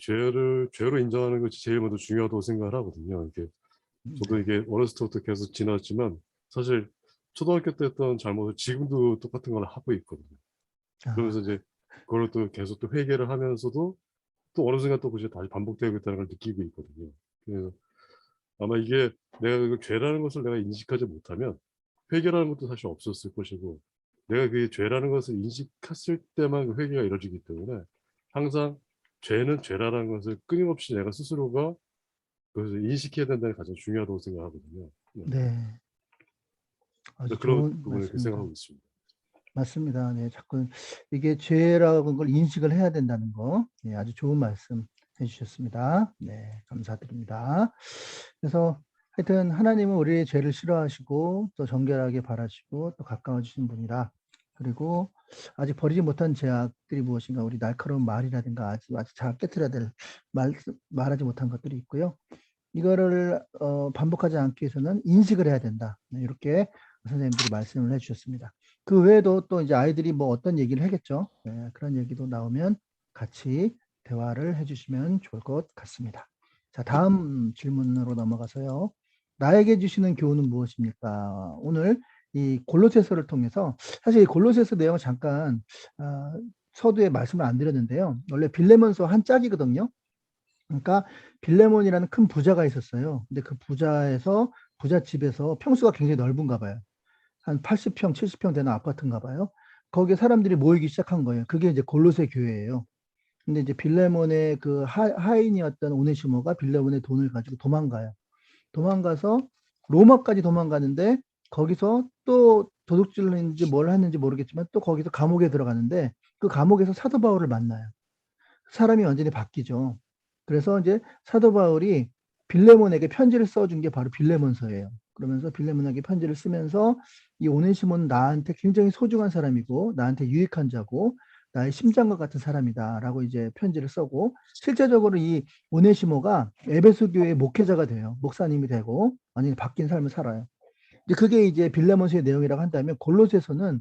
죄로 인정하는 것이 제일 먼저 중요하다고 생각을 하거든요. 이게 저도 이게 어렸을 때부터 계속 지났지만 사실 초등학교 때 했던 잘못을 지금도 똑같은 걸 하고 있거든요. 아, 그러면서 이제 그걸 또 계속 또 회개를 하면서도 또 어느 순간 또 그게 다시 반복되고 있다는 걸 느끼고 있거든요. 그래서 아마 이게 내가 그 죄라는 것을 내가 인식하지 못하면 회개라는 것도 사실 없었을 것이고, 내가 그 죄라는 것을 인식했을 때만 그 회개가 이루어지기 때문에 항상 죄는 죄라는 것을 끊임없이 내가 스스로가 그것을 인식해야 된다는 게 가장 중요하다고 생각하거든요. 네. 네. 아주 그런 좋은 부분을 이렇게 말씀입니다. 생각하고 있습니다. 맞습니다. 네, 자꾸 이게 죄라는 걸 인식을 해야 된다는 거, 네, 아주 좋은 말씀 해주셨습니다. 네, 감사드립니다. 그래서 하여튼 하나님은 우리의 죄를 싫어하시고 또 정결하게 바라시고 또 가까워지신 분이라. 그리고 아직 버리지 못한 죄악들이 무엇인가, 우리 날카로운 말이라든가 아직 잘 깨트려야 될 말하지 못한 것들이 있고요. 이거를 반복하지 않기 위해서는 인식을 해야 된다. 네, 이렇게 선생님들이 말씀을 해주셨습니다. 그 외에도 또 이제 아이들이 뭐 어떤 얘기를 하겠죠. 네, 그런 얘기도 나오면 같이 대화를 해주시면 좋을 것 같습니다. 자, 다음 질문으로 넘어가서요. 나에게 주시는 교훈은 무엇입니까? 오늘 이 골로새서를 통해서, 사실 이 골로새서 내용을 잠깐 서두에 말씀을 안 드렸는데요. 원래 빌레몬서 한 짝이거든요. 그러니까 빌레몬이라는 큰 부자가 있었어요. 근데 그 부잣집에서 평수가 굉장히 넓은가 봐요. 한 80평, 70평 되는 아파트인가 봐요. 거기에 사람들이 모이기 시작한 거예요. 그게 이제 골로새 교회예요. 근데 이제 빌레몬의 그 하인이었던 오네시모가 빌레몬의 돈을 가지고 도망가요. 도망가서 로마까지 도망가는데 거기서 또 도둑질을 했는지 뭘 했는지 모르겠지만 또 거기서 감옥에 들어가는데 그 감옥에서 사도 바울을 만나요. 사람이 완전히 바뀌죠. 그래서 이제 사도 바울이 빌레몬에게 편지를 써준 게 바로 빌레몬서예요. 그러면서 빌레몬에게 편지를 쓰면서 이 오네시몬은 나한테 굉장히 소중한 사람이고 나한테 유익한 자고 나의 심장과 같은 사람이다라고 이제 편지를 쓰고, 실제적으로 이 오네시모가 에베소 교회의 목회자가 돼요. 목사님이 되고 완전히 바뀐 삶을 살아요. 근데 그게 이제 빌레몬서의 내용이라고 한다면, 골로새서는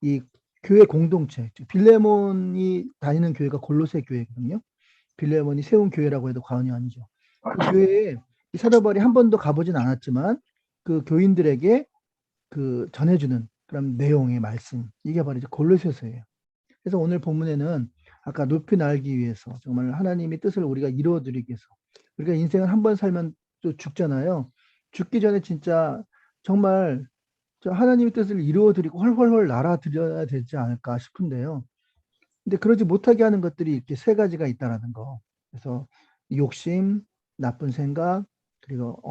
이 교회 공동체, 빌레몬이 다니는 교회가 골로새 교회거든요. 빌레몬이 세운 교회라고 해도 과언이 아니죠. 그 교회에 이 사도 바울이 한 번도 가보진 않았지만 그 교인들에게 그 전해주는 그런 내용의 말씀, 이게 바로 이제 골로새서예요. 그래서 오늘 본문에는 아까 높이 날기 위해서, 정말 하나님의 뜻을 우리가 이루어드리기 위해서, 우리가 인생을 한 번 살면 또 죽잖아요. 죽기 전에 진짜 정말 하나님의 뜻을 이루어드리고 훨훨훨 날아드려야 되지 않을까 싶은데요. 근데 그러지 못하게 하는 것들이 이렇게 세 가지가 있다라는 거. 그래서 욕심, 나쁜 생각, 그리고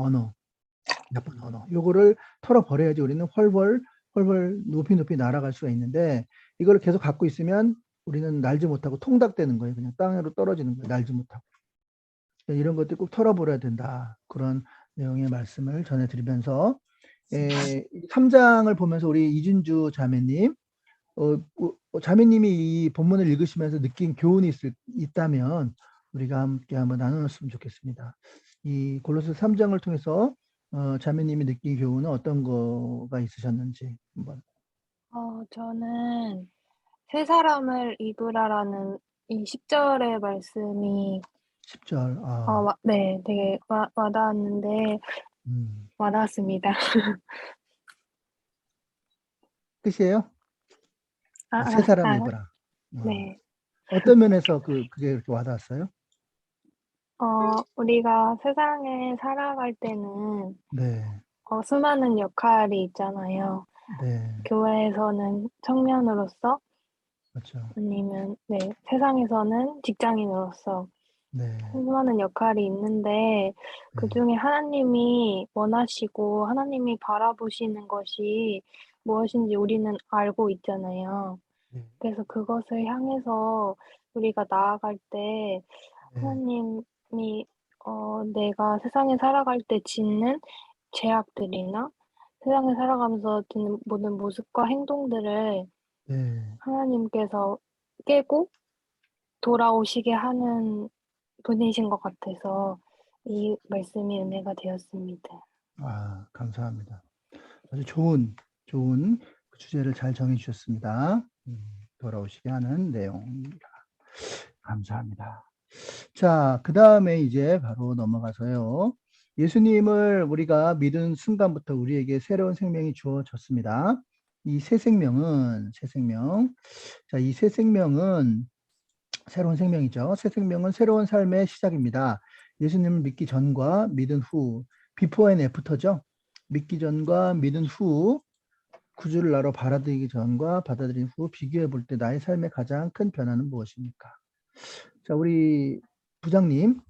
나쁜 언어. 요거를 털어버려야지 우리는 훨훨 높이 날아갈 수가 있는데, 이걸 계속 갖고 있으면 우리는 날지 못하고 통닭되는 거예요. 그냥 땅으로 떨어지는 거예요. 날지 못하고. 이런 것들 꼭 털어버려야 된다. 그런 내용의 말씀을 전해드리면서 3장을 보면서 우리 이준주 자매님, 자매님이 이 본문을 읽으시면서 느낀 교훈이 있다면 우리가 함께 한번 나누었으면 좋겠습니다. 이 골로새 3장을 통해서 자매님이 느낀 교훈은 어떤 거가 있으셨는지 한번. 저는 새 사람을 입으라라는 이 10절의 말씀이 10절. 네, 되게 와닿았는데 와닿았습니다. 뜻이에요? 새 사람 입으라. 네. 어떤 면에서 그게 이렇게 와닿았어요? 우리가 세상에 살아갈 때는 네, 수많은 역할이 있잖아요. 네, 교회에서는 청년으로서, 그렇죠. 아니면 네, 세상에서는 직장인으로서 네, 수많은 역할이 있는데 그중에 하나님이 원하시고 하나님이 바라보시는 것이 무엇인지 우리는 알고 있잖아요. 네, 그래서 그것을 향해서 우리가 나아갈 때 네, 하나님이 내가 세상에 살아갈 때 짓는 죄악들이나 세상을 살아가면서 드는 모든 모습과 행동들을 네. 하나님께서 깨고 돌아오시게 하는 분이신 것 같아서 이 말씀이 은혜가 되었습니다. 아, 감사합니다. 아주 좋은 그 주제를 잘 정해 주셨습니다. 돌아오시게 하는 내용입니다. 감사합니다. 자, 그 다음에 이제 바로 넘어가서요. 예수님을 우리가 믿은 순간부터 우리에게 새로운 생명이 주어졌습니다. 이 새 생명은, 자, 이 새 생명은 새로운 생명이죠. 새 생명은 새로운 삶의 시작입니다. 예수님을 믿기 전과 믿은 후, 비포 앤 애프터죠. 믿기 전과 믿은 후, 구주를 나로 받아들이기 전과 받아들인 후 비교해 볼 때 나의 삶의 가장 큰 변화는 무엇입니까? 자, 우리 부장님,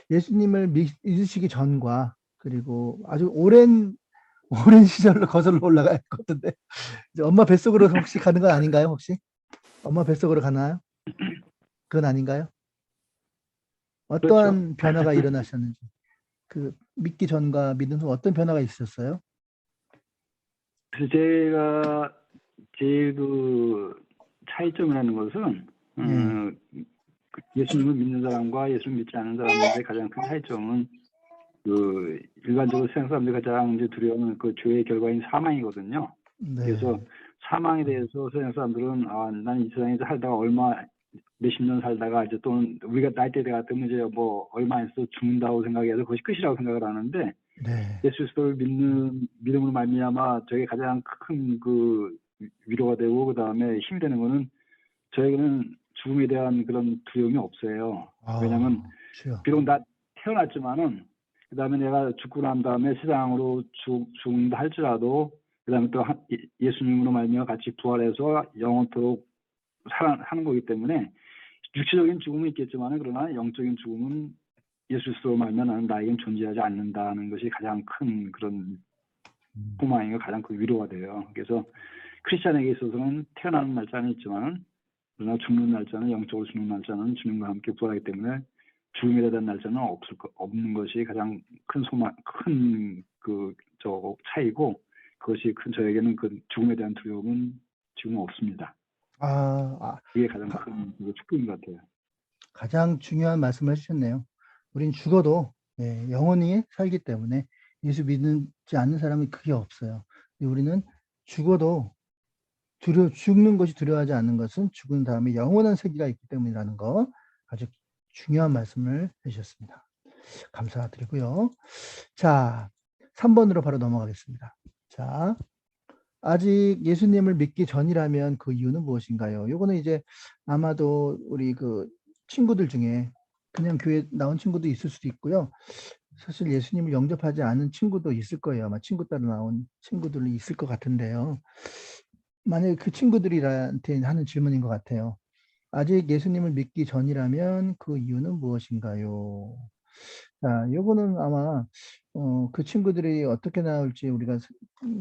예수님을 믿으시기 전과 그리고 아주 오랜 시절로 거슬러 올라갈 것 같은데 이제 엄마 뱃속으로 혹시 가는 건 아닌가요? 혹시 엄마 뱃속으로 가나요? 그건 아닌가요? 어떠한 변화가 일어나셨는지 그 믿기 전과 믿은 후 어떤 변화가 있었어요? 그래서 제가 제일 그 차이점이라는 것은 예수님을 믿는 사람과 예수를 믿지 않는 사람들의 가장 큰 차이점은 그 일반적으로 세상 사람들이 가장 이제 두려워하는 그 죄의 결과인 사망이거든요. 네. 그래서 사망에 대해서 세상 사람들은 난 이 세상에서 살다가 몇십 년 살다가 이제 또는 우리가 나이대가 되면 이제 뭐 얼마 있어 죽는다고 생각해서 그것이 끝이라고 생각을 하는데 네. 예수 그리스도를 믿는 믿음으로 말미암아 저에게 가장 큰 그 위로가 되고 그 다음에 힘이 되는 거는 저에게는 죽음에 대한 그런 두려움이 없어요. 왜냐하면 비록 나 태어났지만은 그 다음에 내가 죽고 난 다음에 세상으로 죽는다 할지라도 그 다음에 또 예수님으로 말미암아 같이 부활해서 영원토록 하는 거기 때문에 육체적인 죽음은 있겠지만 그러나 영적인 죽음은 예수 그리스도로 말미암아 나에겐 존재하지 않는다는 것이 가장 큰 그런 소망이고 가장 큰 위로가 돼요. 그래서 크리스찬에게 있어서는 태어나는 날짜는 있지만 그러나 죽는 날짜는 영적으로 죽는 날짜는 주님과 함께 부활하기 때문에 죽음에 대한 날짜는 없는 것이 가장 큰 소망, 큰 저 차이고 그것이 저에게는 그 죽음에 대한 두려움은 지금 없습니다. 이게 가장 큰 축복인 것 같아요. 가장 중요한 말씀을 해주셨네요. 우린 죽어도 영원히 살기 때문에 예수 믿지 않는 사람은 그게 없어요. 우리는 죽어도 죽는 것이 두려워하지 않는 것은 죽은 다음에 영원한 세계가 있기 때문이라는 거 아주 중요한 말씀을 해주셨습니다. 감사드리고요. 자, 3번으로 바로 넘어가겠습니다. 자, 아직 예수님을 믿기 전이라면 그 이유는 무엇인가요? 요거는 이제 아마도 우리 그 친구들 중에 그냥 교회 나온 친구도 있을 수도 있고요. 사실 예수님을 영접하지 않은 친구도 있을 거예요. 아마 친구 따라 나온 친구들이 있을 것 같은데요. 만약에 그 친구들한테 하는 질문인 것 같아요. 아직 예수님을 믿기 전이라면 그 이유는 무엇인가요? 자, 요거는 아마 그 친구들이 어떻게 나올지 우리가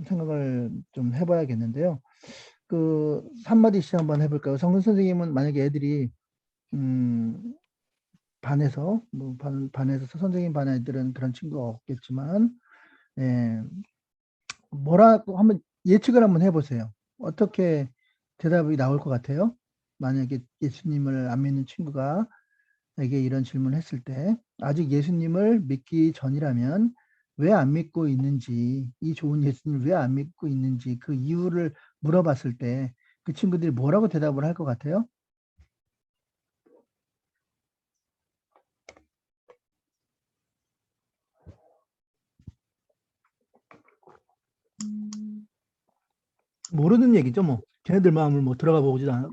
생각을 좀 해봐야겠는데요. 그 한마디씩 한번 해볼까요? 성근 선생님은 만약에 애들이 반에서 반에서 선생님 반 애들은 그런 친구가 없겠지만 뭐라고 한번 예측을 한번 해보세요. 어떻게 대답이 나올 것 같아요? 만약에 예수님을 안 믿는 친구가 에게 이런 질문을 했을 때 아직 예수님을 믿기 전이라면 왜 안 믿고 있는지, 이 좋은 예수님을 왜 안 믿고 있는지 그 이유를 물어봤을 때 그 친구들이 뭐라고 대답을 할 것 같아요? 모르는 얘기죠, 뭐. 걔네들 마음을 뭐 들어가 보지도 않아.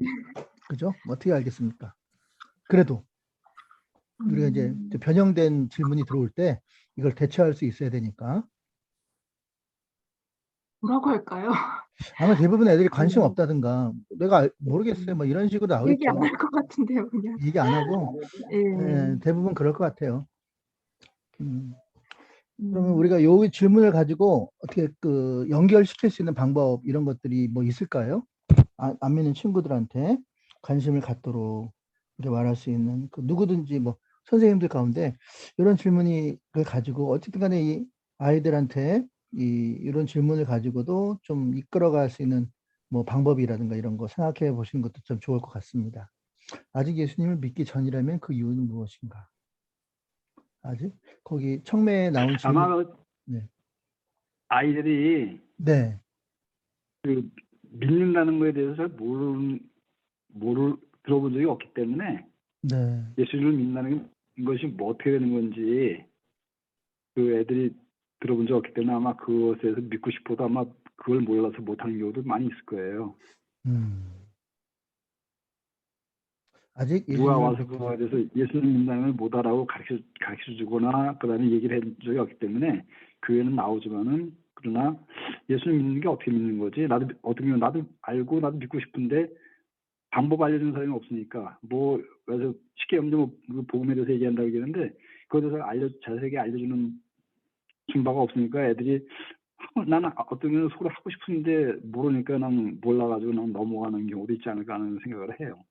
그죠? 어떻게 알겠습니까? 그래도 우리가 이제 변형된 질문이 들어올 때 이걸 대처할 수 있어야 되니까. 뭐라고 할까요? 아마 대부분 애들이 관심 없다든가 내가 모르겠어요. 뭐 이런 식으로 얘기 안 나오겠죠. 할 것 같은데요, 그냥. 얘기 안 하고 대부분 그럴 것 같아요. 그러면 우리가 요 질문을 가지고 어떻게 그 연결시킬 수 있는 방법 이런 것들이 뭐 있을까요? 안 믿는 친구들한테 관심을 갖도록 이렇게 말할 수 있는 그 누구든지 뭐 선생님들 가운데 이런 질문을 가지고 어쨌든 간에 이 아이들한테 이런 질문을 가지고도 좀 이끌어갈 수 있는 뭐 방법이라든가 이런 거 생각해 보시는 것도 좀 좋을 것 같습니다. 아직 예수님을 믿기 전이라면 그 이유는 무엇인가? 아직 거기 청매에 나온 질문. 아마 네. 아이들이 네. 그 믿는다는 거에 대해서 잘 들어본 적이 없기 때문에 네. 예수님을 믿는다는 것이 뭐 어떻게 되는 건지 그 애들이 들어본 적 없기 때문에 아마 그것에 대해서 믿고 싶어도 아마 그걸 몰라서 못하는 경우도 많이 있을 거예요. 아직 누가 예수님을 와서 믿기 그거에 대해서 예수님 믿는다는 걸 못 알아고 가르쳐 주거나 그다음에 얘기를 해 준 적이 없기 때문에 교회는 나오지만은 그러나 예수님 믿는 게 어떻게 믿는 거지? 나도 어떻게 보면 나도 알고 나도 믿고 싶은데 방법 알려주는 사람이 없으니까 뭐 그래서 쉽게 먼저 뭐 복음에 대해서 얘기한다고 얘기하는데 그거에 대해서 자세하게 알려주는 바가 없으니까 애들이 나는 어떤 경우는 서로 하고 싶은데 모르니까 난 몰라가지고 난 넘어가는 경우도 있지 않을까 하는 생각을 해요.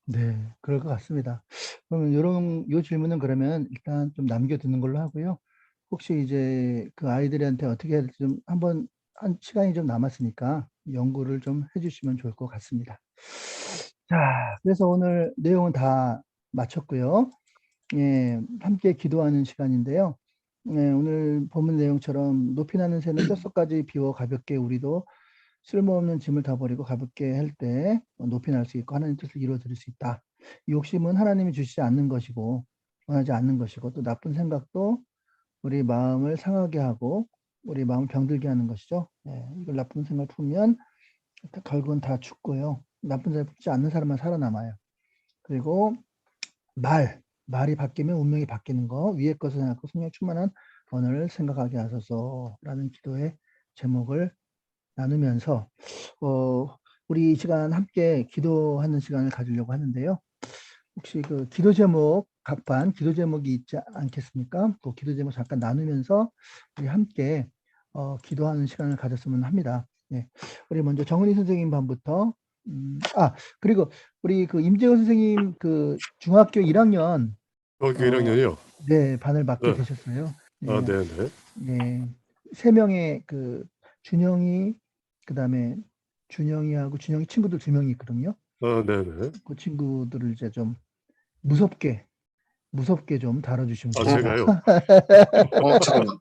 네, 그럴 것 같습니다. 그러면 요 질문은 그러면 일단 좀 남겨두는 걸로 하고요. 혹시 이제 그 아이들한테 어떻게 해야 될지 좀 한번 한 시간이 좀 남았으니까 연구를 좀 해주시면 좋을 것 같습니다. 자, 그래서 오늘 내용은 다 마쳤고요. 예, 함께 기도하는 시간인데요. 예, 오늘 본문 내용처럼 높이 나는 새는 뼛속까지 비워 가볍게 우리도 쓸모없는 짐을 다 버리고 가볍게 할 때 높이 날 수 있고 하나님 뜻을 이루어 드릴 수 있다. 이 욕심은 하나님이 주시지 않는 것이고 원하지 않는 것이고 또 나쁜 생각도 우리 마음을 상하게 하고 우리 마음을 병들게 하는 것이죠. 예, 이걸 나쁜 생각을 품으면 결국은 다 죽고요. 나쁜 생각을 품지 않는 사람만 살아남아요. 그리고 말이 바뀌면 운명이 바뀌는 거, 위의 것을 생각하고 성령 충만한 언어를 생각하게 하소서라는 기도의 제목을 나누면서 우리 이 시간 함께 기도하는 시간을 가지려고 하는데요. 혹시 그 기도 제목 각 반 기도 제목이 있지 않겠습니까? 그 기도 제목 잠깐 나누면서 우리 함께 기도하는 시간을 가졌으면 합니다. 예. 우리 먼저 정은희 선생님 반부터 그리고 우리 그 임재호 선생님 그 중학교 1학년 그 1학년이요? 네, 반을 맡게 네. 되셨어요. 아, 예. 네네. 예. 3명의 그 준영이 그다음에 준영이하고 준영이 친구들 2명이 있거든요. 아, 네네. 그 친구들을 이제 좀 무섭게 좀 다뤄주시면 아, 됩니다. 제가요? 잠깐만.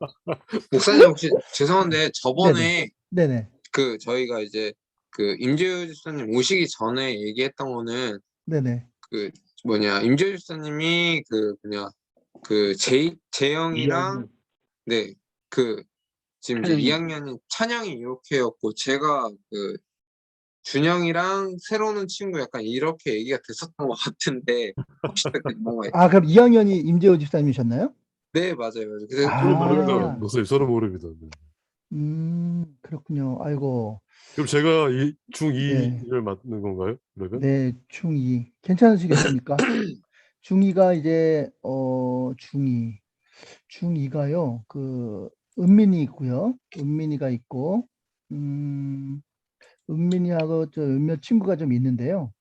목사님 혹시 죄송한데 네네. 저번에 네네. 그 저희가 이제 그 임재유 집사님 오시기 전에 얘기했던 거는 네네. 그 임재유 집사님이 그 재영이랑 2학년 네 그 지금 이제 찬영이 2학년이 찬영이 이렇게였고 제가 그 준영이랑 새로 오는 친구 약간 이렇게 얘기가 됐었던 것 같은데 혹시 그때 뭔가 그럼 2학년이 임재호 집사님이셨나요? 네 맞아요. 그래서 서로 모릅니다. 아, 목사님, 서로 모릅니다. 네. 그렇군요. 아이고, 그럼 제가 네. 중2를 맡는 건가요? 그러면? 네, 중2. 괜찮으시겠습니까? 중2가 이제, 중2가요, 그, 은민이 있고요. 은민이가 있고, 은민이하고 저 몇몇 친구가 좀 있는데요.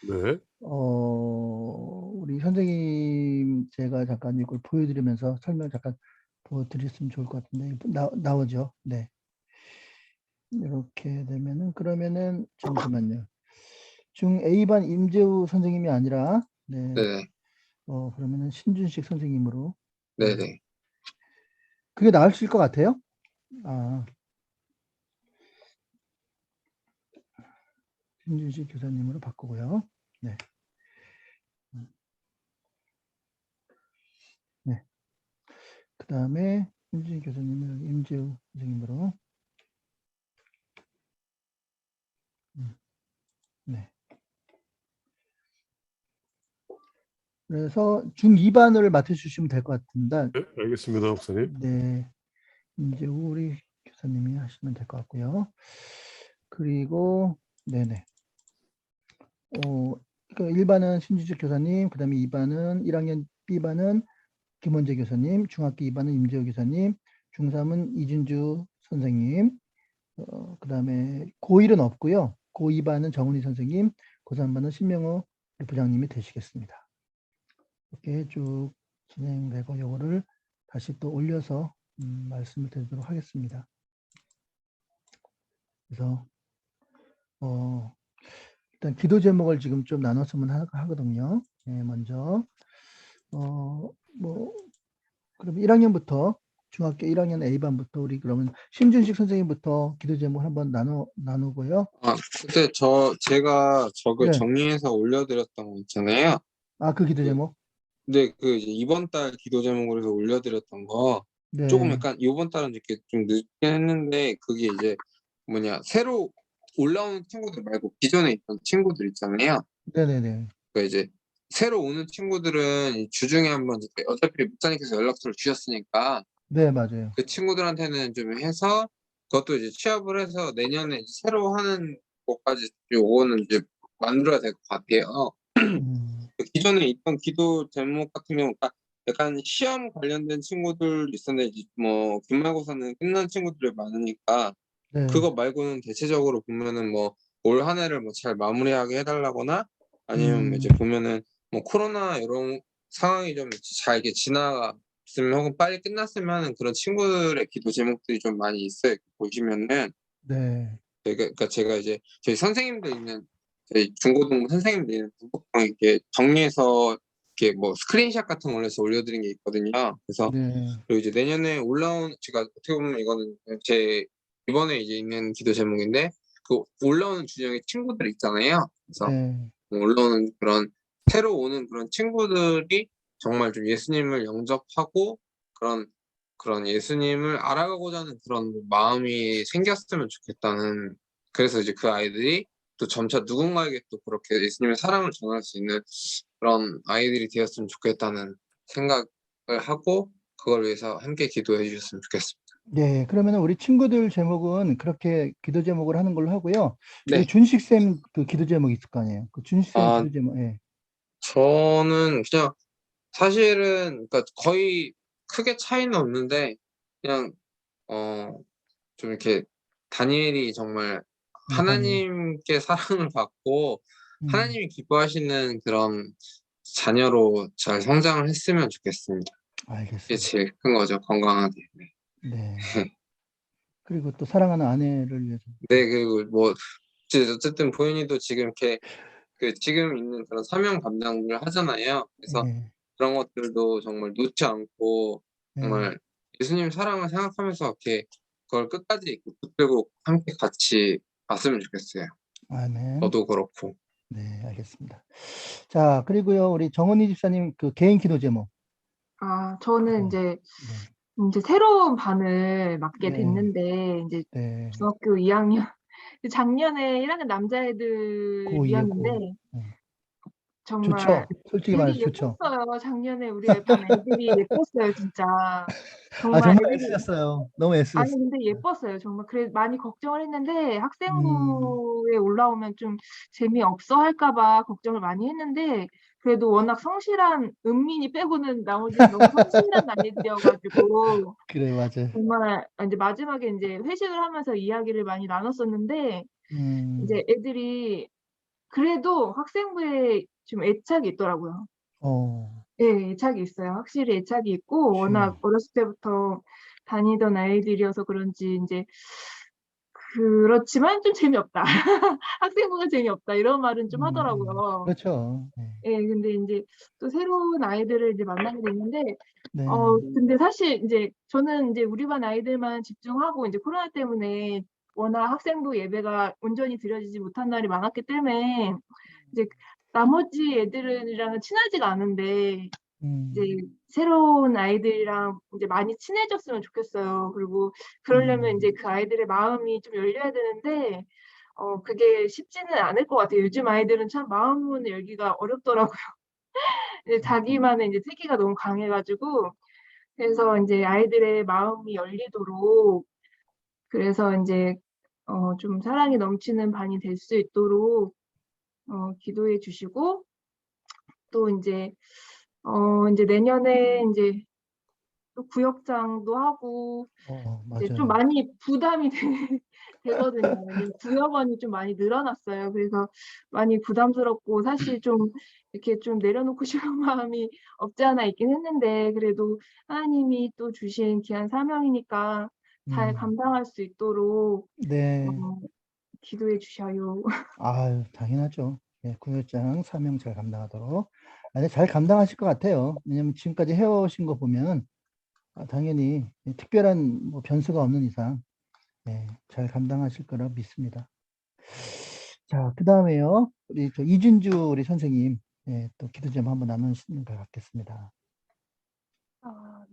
네. 우리 선생님, 제가 잠깐 이걸 보여드리면서 설명 잠깐 보여드렸으면 좋을 것 같은데, 나오죠? 네. 이렇게 되면은, 그러면은, 잠시만요. 중 A반 임재우 선생님이 아니라, 네. 네네 그러면은 신준식 선생님으로. 네네 그게 나으실 것 같아요? 신준식 교사님으로 바꾸고요. 네. 네. 그 다음에 신준식 교사님을 임재우 선생님으로. 네. 그래서 중2반을 맡아주시면 될 것 같습니다. 네, 알겠습니다, 목사님. 네. 임재우 우리 교사님이 하시면 될 것 같고요. 그리고, 네네. 그 1반은 신준식 교사님, 그 다음에 2반은 1학년 B반은 김원재 교사님, 중학교 2반은 임재호 교사님, 중3은 이준주 선생님, 그 다음에 고1은 없고요. 고2반은 정은희 선생님, 고3반은 신명호 부장님이 되시겠습니다. 이렇게 쭉 진행되고 요거를 다시 또 올려서 말씀을 드리도록 하겠습니다. 그래서 일단 기도 제목을 지금 좀 나눴으면 하거든요. 네, 먼저 뭐 그럼 1학년부터 중학교 1학년 A반부터 우리 그러면 심준식 선생님부터 기도 제목 한번 나누고요. 그때 제가 저걸 네. 정리해서 올려드렸던 거 있잖아요. 그 기도 네. 제목. 근데 그 이제 이번 달 기도 제목으로 해서 올려드렸던 거 네. 조금 약간 이번 달은 이렇게 좀 늦긴 했는데 그게 이제 새로 올라오는 친구들 말고 기존에 있던 친구들 있잖아요. 네네네. 그 이제 새로 오는 친구들은 이 주중에 한번 이제 어차피 목사님께서 연락처를 주셨으니까 네, 맞아요. 그 친구들한테는 좀 해서 그것도 이제 취합을 해서 내년에 이제 새로 하는 것까지 요거는 이제 만들어야 될 것 같아요. 그 기존에 있던 기도 제목 같은 경우 약간 시험 관련된 친구들 있었는데 이제 뭐 기말고사는 끝난 친구들이 많으니까 네. 그거 말고는 대체적으로 보면은 뭐 올 한 해를 뭐 잘 마무리하게 해달라거나 아니면 이제 보면은 뭐 코로나 이런 상황이 좀 잘 이렇게 지나갔으면 혹은 빨리 끝났으면 하는 그런 친구들의 기도 제목들이 좀 많이 있어요. 보시면은 네. 그러니까 제가 이제 저희 선생님들 있는 저희 중고등부 선생님들 있는 단톡방 이렇게 정리해서 이렇게 뭐 스크린샷 같은 걸 해서 올려드린 게 있거든요. 그래서 네. 그리고 이제 내년에 올라온 제가 어떻게 보면 이거는 제 이번에 이제 있는 기도 제목인데 그 올라오는 준영의 친구들 있잖아요. 그래서 네. 올라오는 그런 새로 오는 그런 친구들이 정말 좀 예수님을 영접하고 그런 예수님을 알아가고자 하는 그런 마음이 생겼으면 좋겠다는 그래서 이제 그 아이들이 또 점차 누군가에게 또 그렇게 예수님의 사랑을 전할 수 있는 그런 아이들이 되었으면 좋겠다는 생각을 하고 그걸 위해서 함께 기도해 주셨으면 좋겠습니다. 네. 그러면은 우리 친구들 제목은 그렇게 기도 제목을 하는 걸로 하고요. 우리 네. 준식쌤 그 기도 제목 있을 거 아니에요. 그 준식쌤 아, 기도 제목, 예. 저는 그냥 사실은 그러니까 거의 크게 차이는 없는데 그냥 좀 이렇게 다니엘이 정말 네, 다니엘. 하나님께 사랑을 받고 음, 하나님이 기뻐하시는 그런 자녀로 잘 성장을 했으면 좋겠습니다. 그게 알겠습니다. 제일 큰 거죠. 건강하게. 네. 네. 그리고 또 사랑하는 아내를 위해서. 네, 그리고 뭐 어쨌든 보현이도 지금 이렇게 지금 있는 그런 사명 감당을 하잖아요. 그래서 예, 그런 것들도 정말 놓지 않고 예. 정말 예수님 사랑을 생각하면서 이렇게 그걸 끝까지 이렇게 붙들고 함께 같이 갔으면 좋겠어요. 아멘. 저도 그렇고. 네, 알겠습니다. 자, 그리고요, 우리 정은희 집사님 그 개인 기도 제목. 저는 네, 이제 새로운 반을 맡게 네, 됐는데 이제 네. 중학교 2학년 작년에 1학년 고2요, 남자애들이었는데 고. 정말 좋죠. 솔직히 말해서 되게 좋죠. 예뻤어요. 작년에 우리 반 애들이 예뻤어요, 진짜. 정말 정말 애들이 애쓰셨어요. 너무 아니 애쓰셨어요. 근데 예뻤어요. 정말 그래 많이 걱정을 했는데 음, 학생부에 올라오면 좀 재미없어 할까 봐 걱정을 많이 했는데 그래도 워낙 성실한 은민이 빼고는 나머지는 너무 성실한 아이들이어 가지고 그래, 맞아요. 정말 인제 마지막에 인제 회식을 하면서 이야기를 많이 나눴었는데 인제 애들이 그래도 학생부에 좀 애착이 있더라고요. 어, 예. 애착이 있어요. 확실히 애착이 있고 네. 워낙 어렸을 때부터 다니던 아이들이어서 그런지 인제 그렇지만 좀 재미없다. "학생부가 재미없다." 이런 말은 좀 하더라고요. 그렇죠. 네. 예. 근데 인제 또 새로운 아이들을 이제 만나게 됐는데 네. 근데 사실 인제 저는 인제 우리 반 아이들만 집중하고 인제 코로나 때문에 워낙 학생부 예배가 온전히 드려지지 못한 날이 많았기 때문에 이제 나머지 애들이랑은 친하지가 않은데 이제 음, 새로운 아이들이랑 이제 많이 친해졌으면 좋겠어요. 그리고 그러려면 인제 그 아이들의 마음이 좀 열려야 되는데 그게 쉽지는 않을 것 같아요. 요즘 아이들은 참 마음문을 열기가 어렵더라고요. 이제 자기만의 인제 세계가 너무 강해 가지고 그래서 인제 아이들의 마음이 열리도록 그래서 인제 좀 사랑이 넘치는 반이 될 수 있도록 기도해 주시고 또 인제 내년에 인제 또 구역장도 하고 이제 좀 맞아요. 많이 부담이 되거든요. 왜냐면 구역원이 좀 많이 늘어났어요. 그래서 많이 부담스럽고 사실 좀 이렇게 좀 내려놓고 싶은 마음이 없지 않아 있긴 했는데 그래도 하나님이 또 주신 귀한 사명이니까 잘 음, 감당할 수 있도록 어 네. 기도해 주셔요. 아유, 당연하죠. 예, 구역장 사명 잘 감당하도록. 아니, 잘 감당하실 것 같아요. 왜냐면 지금까지 해오신 거 보면 당연히 특별한 뭐 변수가 없는 이상 잘 감당하실 거라 믿습니다. 자, 그 다음에요. 우리 이준주 우리 선생님 또 기도 좀 한번 나누시는 것 같겠습니다.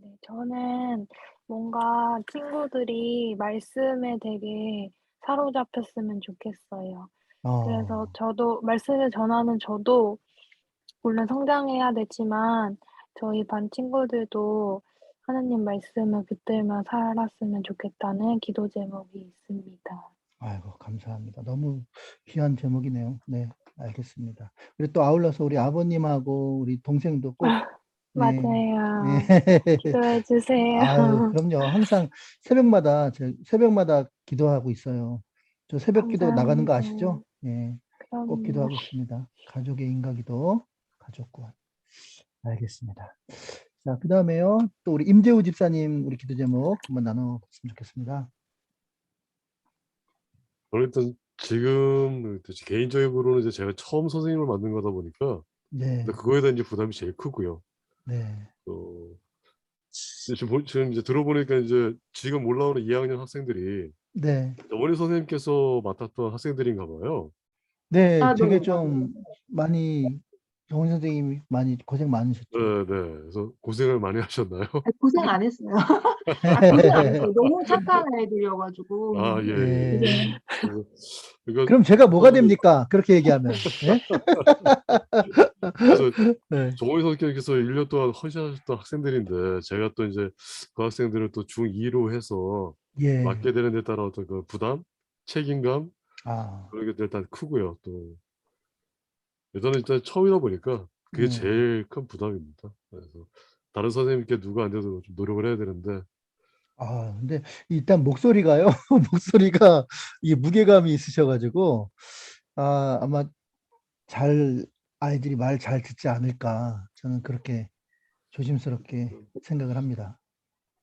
네. 저는 뭔가 친구들이 말씀에 되게 사로잡혔으면 좋겠어요. 그래서 저도 말씀을 전하는 저도 물론 성장해야 되지만 저희 반 친구들도 하나님 말씀을 붙들며 살았으면 좋겠다는 기도 제목이 있습니다. 아이고, 감사합니다. 너무 귀한 제목이네요. 네, 알겠습니다. 그리고 또 아울러서 우리 아버님하고 우리 동생도 꼭 맞아요. 기도해 주세요. 아유, 그럼요. 항상 새벽마다 기도하고 있어요. 저 새벽 기도 나가는 거 감사합니다. 아시죠? 예, 꼭 그럼요. 기도하고 있습니다. 가족의 인가기도, 가족과. 알겠습니다. 자, 그 다음에요. 또 우리 임재우 집사님, 우리 기도 제목 한번 나눠봤으면 좋겠습니다. 저는 일단 지금 개인적으로는 이제 제가 처음 선생님을 만든 거다 보니까 네, 그거에 대한 이제 부담이 제일 크고요. 네, 지금 이제 들어보니까 이제 지금 올라오는 2학년 학생들이 네, 어머니 선생님께서 맡았던 학생들인가 봐요. 네, 아, 되게 네, 좀 많이, 정원 선생님이 많이 고생 많으셨죠? 네. 그래서 고생을 많이 하셨나요? 고생 안 했어요. 고생 안 했어요. 너무 착한 아이들이어가지고. 아, 예. 예. 그러니까 그럼 제가 뭐가 됩니까? 그렇게 얘기하면. 예? 그래서 네. 정호희 선생님께서 1년 동안 헌신하셨던 학생들인데 제가 또 이제 그 학생들을 또 중2로 해서 예. 맡게 되는 데 따라 어떤 그 부담, 책임감 아, 그런 게 일단 크고요. 또 일단 처음이다 보니까 그게 제일 큰 부담입니다. 그래서 다른 선생님께 누가 안 돼도 좀 노력을 해야 되는데 근데 일단 목소리가요. 목소리가 이게 무게감이 있으셔가지고, 아마 아이들이 말 잘 듣지 않을까. 저는 그렇게 조심스럽게 생각을 합니다.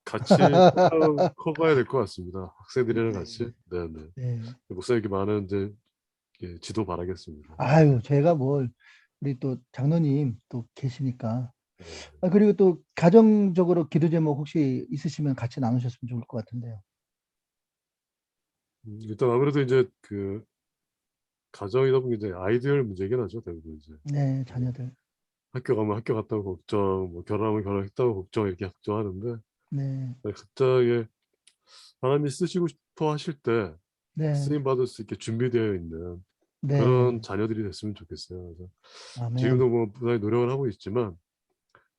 같이 커가야 될 것 같습니다. 학생들이랑 같이. 네네. 네. 목사님 이렇게 많은 이제 지도 바라겠습니다. 아유, 제가 우리 또 장로님 또 계시니까. 네. 그리고 또 가정적으로 기도 제목 혹시 있으시면 같이 나누셨으면 좋을 것 같은데요. 일단 아무래도 이제 그 가정이다 보니 이제 아이들 문제긴 하죠. 대부분 이제 네, 자녀들. 학교 가면 학교 갔다고 걱정, 뭐 결혼하면 결혼했다고 걱정 이렇게 걱정하는데 네, 각자의 하나님이 쓰시고 싶어 하실 때 네, 쓰임 받을 수 있게 준비되어 있는 네. 그런 자녀들이 됐으면 좋겠어요. 그래서 아멘, 지금도 뭐 부단히 노력을 하고 있지만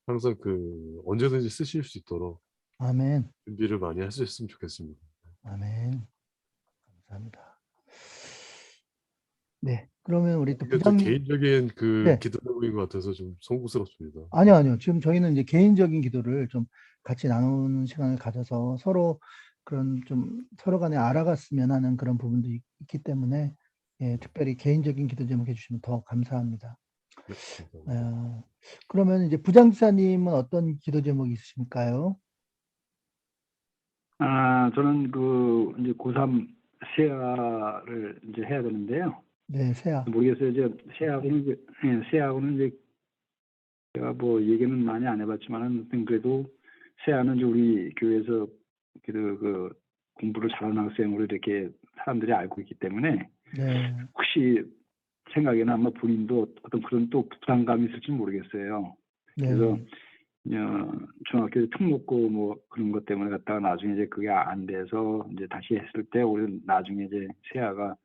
항상 그 언제든지 쓰실 수 있도록 아멘, 준비를 많이 하셨으면 좋겠습니다. 아멘. 감사합니다. 네, 그러면 우리 또 이게 제 부장님, 개인적인 그 네, 기도 제목인 것 같아서 좀 송구스럽습니다. 아니요. 지금 저희는 이제 개인적인 기도를 좀 같이 나누는 시간을 가져서 서로 그런 좀 서로 간에 알아갔으면 하는 그런 부분도 있기 때문에 특별히 개인적인 기도 제목 해주시면 더 감사합니다. 네, 감사합니다. 그러면 이제 부장지사님은 어떤 기도 제목이 있으실까요? 저는 이제 고3 세아를 이제 해야 되는데요. 네, 세아. 모르겠어요. 이제 세아하고는 이제 제가 뭐 얘기는 많이 안 해봤지만은 그래도 세아는 이제 우리 교회에서 그 공부를 잘하는 학생으로 이렇게 사람들이 알고 있기 때문에 네, 혹시 생각에는 아마 본인도 어떤 그런 또 부담감이 있을지 모르겠어요. 그래서 네, 중학교 특목고 뭐 그런 것 때문에 갔다가 나중에 이제 그게 안 돼서 이제 다시 했을 때 우리 나중에 이제 세아가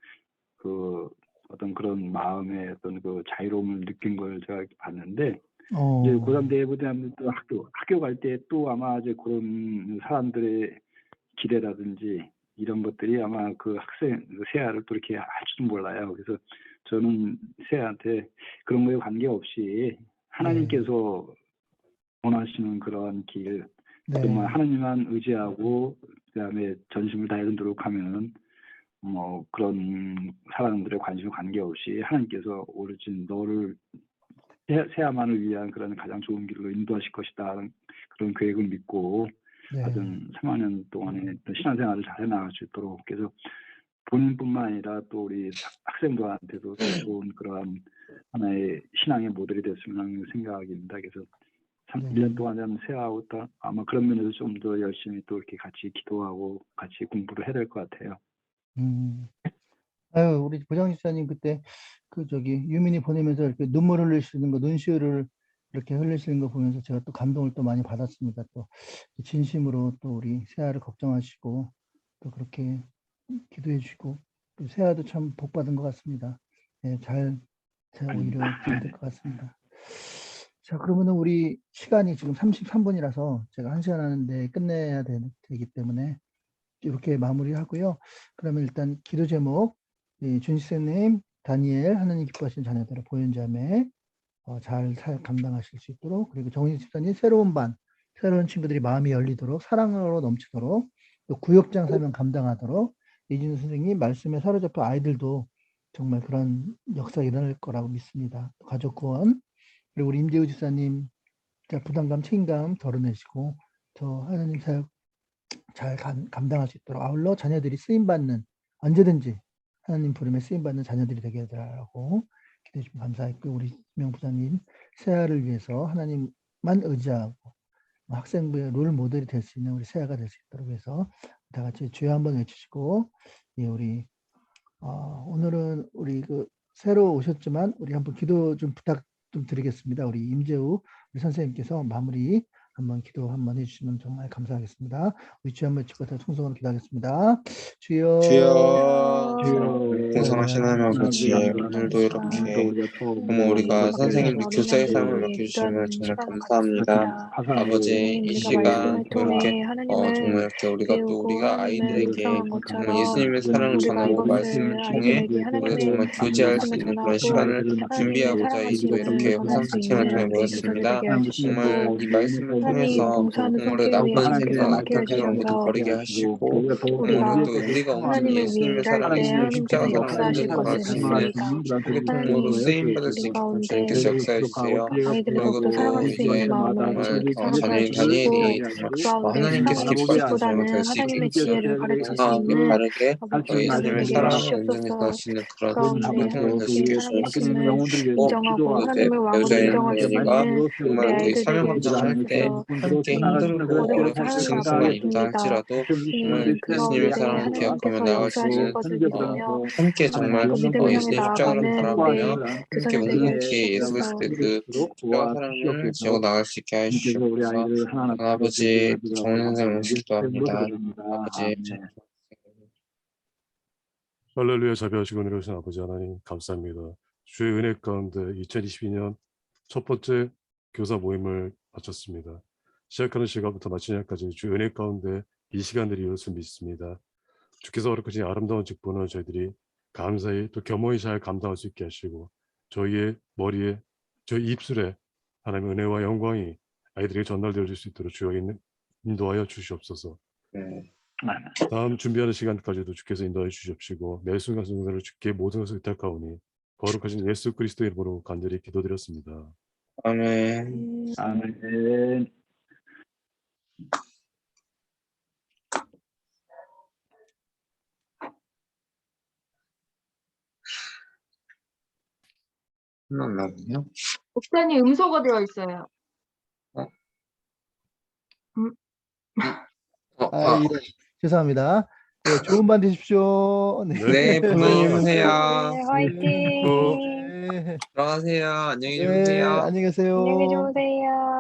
그 어떤 그런 마음의 어떤 그 자유로움을 느낀 걸 제가 봤는데 이제 고3 대부대하면 또 학교 갈 때 또 아마 이제 그런 사람들의 기대라든지 이런 것들이 아마 그 학생 세아를 또 이렇게 할지도 몰라요. 그래서 저는 세아한테 그런 거에 관계없이 하나님께서 원하시는 그런 길, 정말 하나님만 의지하고 그다음에 전심을 다해서 노력하면은 뭐 그런 사람들의 관계없이 하나님께서 오로지 너를 세아만을 위한 그런 가장 좋은 길로 인도하실 것이다. 그런 계획을 믿고 하여튼 3학년 동안에 신앙생활을 잘 해나갈 수 있도록 그래서 본인뿐만 아니라 또 우리 학생들한테도 좋은 그러한 하나의 신앙의 모델이 됐으면 하는 생각입니다. 그래서 참 네. 1년 동안 세아하고 또 아마 그런 면에서 좀 더 열심히 또 이렇게 같이 기도하고 같이 공부를 해야 될 것 같아요. 아유, 우리 보장 집사님 그때 유민이 보내면서 이렇게 눈물 흘리시는 거, 눈시울을 이렇게 흘리시는 거 보면서 제가 또 감동을 또 많이 받았습니다. 또 진심으로 또 우리 세아를 걱정하시고 또 그렇게 기도해 주시고 또 세아도 참 복 받은 것 같습니다. 네, 오히려 잘 될 것 같습니다. 자, 그러면은 우리 시간이 지금 33분이라서 제가 1시간 하는데 끝내야 되기 때문에 이렇게 마무리하고요. 그러면 일단 기도 제목, 준시생님, 다니엘, 하나님 기뻐하시는 자녀들의 보현자매 잘 감당하실 수 있도록, 그리고 정인 집사님 새로운 친구들이 마음이 열리도록, 사랑으로 넘치도록, 또 구역장 사명 감당하도록, 이진우 선생님 말씀에 사로잡혀 아이들도 정말 그런 역사가 일어날 거라고 믿습니다. 가족 구원, 그리고 우리 임재우 집사님 부담감, 책임감 덜어내시고 저 하나님 사역 잘 감당할 수 있도록, 아울러 자녀들이 쓰임받는, 언제든지 하나님 부름에 쓰임받는 자녀들이 되게 해달라고 기도해 주시면 감사했고, 우리 김영 부장님 세아를 위해서 하나님만 의지하고 학생부의 롤 모델이 될 수 있는 우리 세아가 될 수 있도록 해서 다 같이 주여 한번 외치시고, 우리 오늘은 우리 새로 오셨지만 우리 한번 기도 좀 부탁 좀 드리겠습니다. 우리 임재우 우리 선생님께서 마무리 한번 기도 한번 해주시면 정말 감사하겠습니다. 우리 주여 한번 외치고 통성으로 기도하겠습니다. 주여, 공성하신 하나님 아버지, 오늘도 이렇게 우리가 선생님들 교사의 삶을 맡겨주시면 정말 감사합니다. 아버지, 이 시간 또 이렇게 정말 이렇게 우리가 아이들에게 정말 예수님의 사랑을 전하고 말씀을 통해 우리가 정말 교제할 수 있는 그런 시간을 준비하고자 또 이렇게 호상 채팅을 통해 모였습니다. 정말 이 말씀을 통해서 정말 나쁜 생각, 악한 생각을 모두 버리게 하시고 정말 우리가 온전히 예수님의 사랑을 십자가 사랑을 온전히 받을 수 있는 소개통로로 쓰임받을 수 있게끔 주님께서 역사해 주세요. 그리고 또 이제 정말 자녀인 다니엘이 정말 하나님께서 기뻐하시는 자녀가 될 수 있게끔 하나님께 바르게 예수님의 사랑을 온전히 받을 수 있는 그런 소개통로 될 수 있게 주님께서 인정하고 하나님을 왕으로 여자인 인정할 수 할머니가 있는 정말 우리 그 사명 아이들에게 감당할 때 주셔서 함께 힘들고 어렵고 지치는 순간이 있다 할지라도 정말 그 예수님의 가운데 사랑을 기억하며 하나님께서 나아갈 수 있는 역사하시거든요. 함께 정말 그 믿음을 향해 예수님의 십자가를 나아가는 바라보며 우리 함께 교사들 되게 묵묵히 예수 해주셔서 그리스도의 그 십자가 사랑을 지고 나갈 수 있게 해주시옵소서. 아버지, 정은 선생님 모시기도 합니다. 아버지, 할렐루야. 자비하시고 은혜로우신 아버지 하나님 감사합니다. 주의 은혜 가운데 2022년 첫 번째 교사 모임을 마쳤습니다. 시작하는 시간부터 마치는 날까지 주의 은혜 가운데 이 시간들이 이룰 믿습니다. 주께서 허락하신 아름다운 직분을 저희들이 감사히 또 겸허히 잘 감당할 수 있게 하시고 저희의 머리에 저희 입술에 하나님의 은혜와 영광이 아이들에게 전달될 수 있도록 주여 인도하여 주시옵소서. 다음 준비하는 시간까지도 주께서 인도해 주시옵시고 매 순간순간을 주께 모든 것을 의탁하오니 거룩하신 예수 그리스도의 이름으로 간절히 기도드렸습니다. 아멘. 아멘. 끝났나 보네요. 목사님 음소거 되어 있어요. 죄송합니다. 네, 좋은 밤 되십시오. 네, 편안히 주무세요. 네, 화이팅! 네, 들어가세요. 안녕히 네, 주무세요. 안녕히 계세요. 안녕히 주무세요.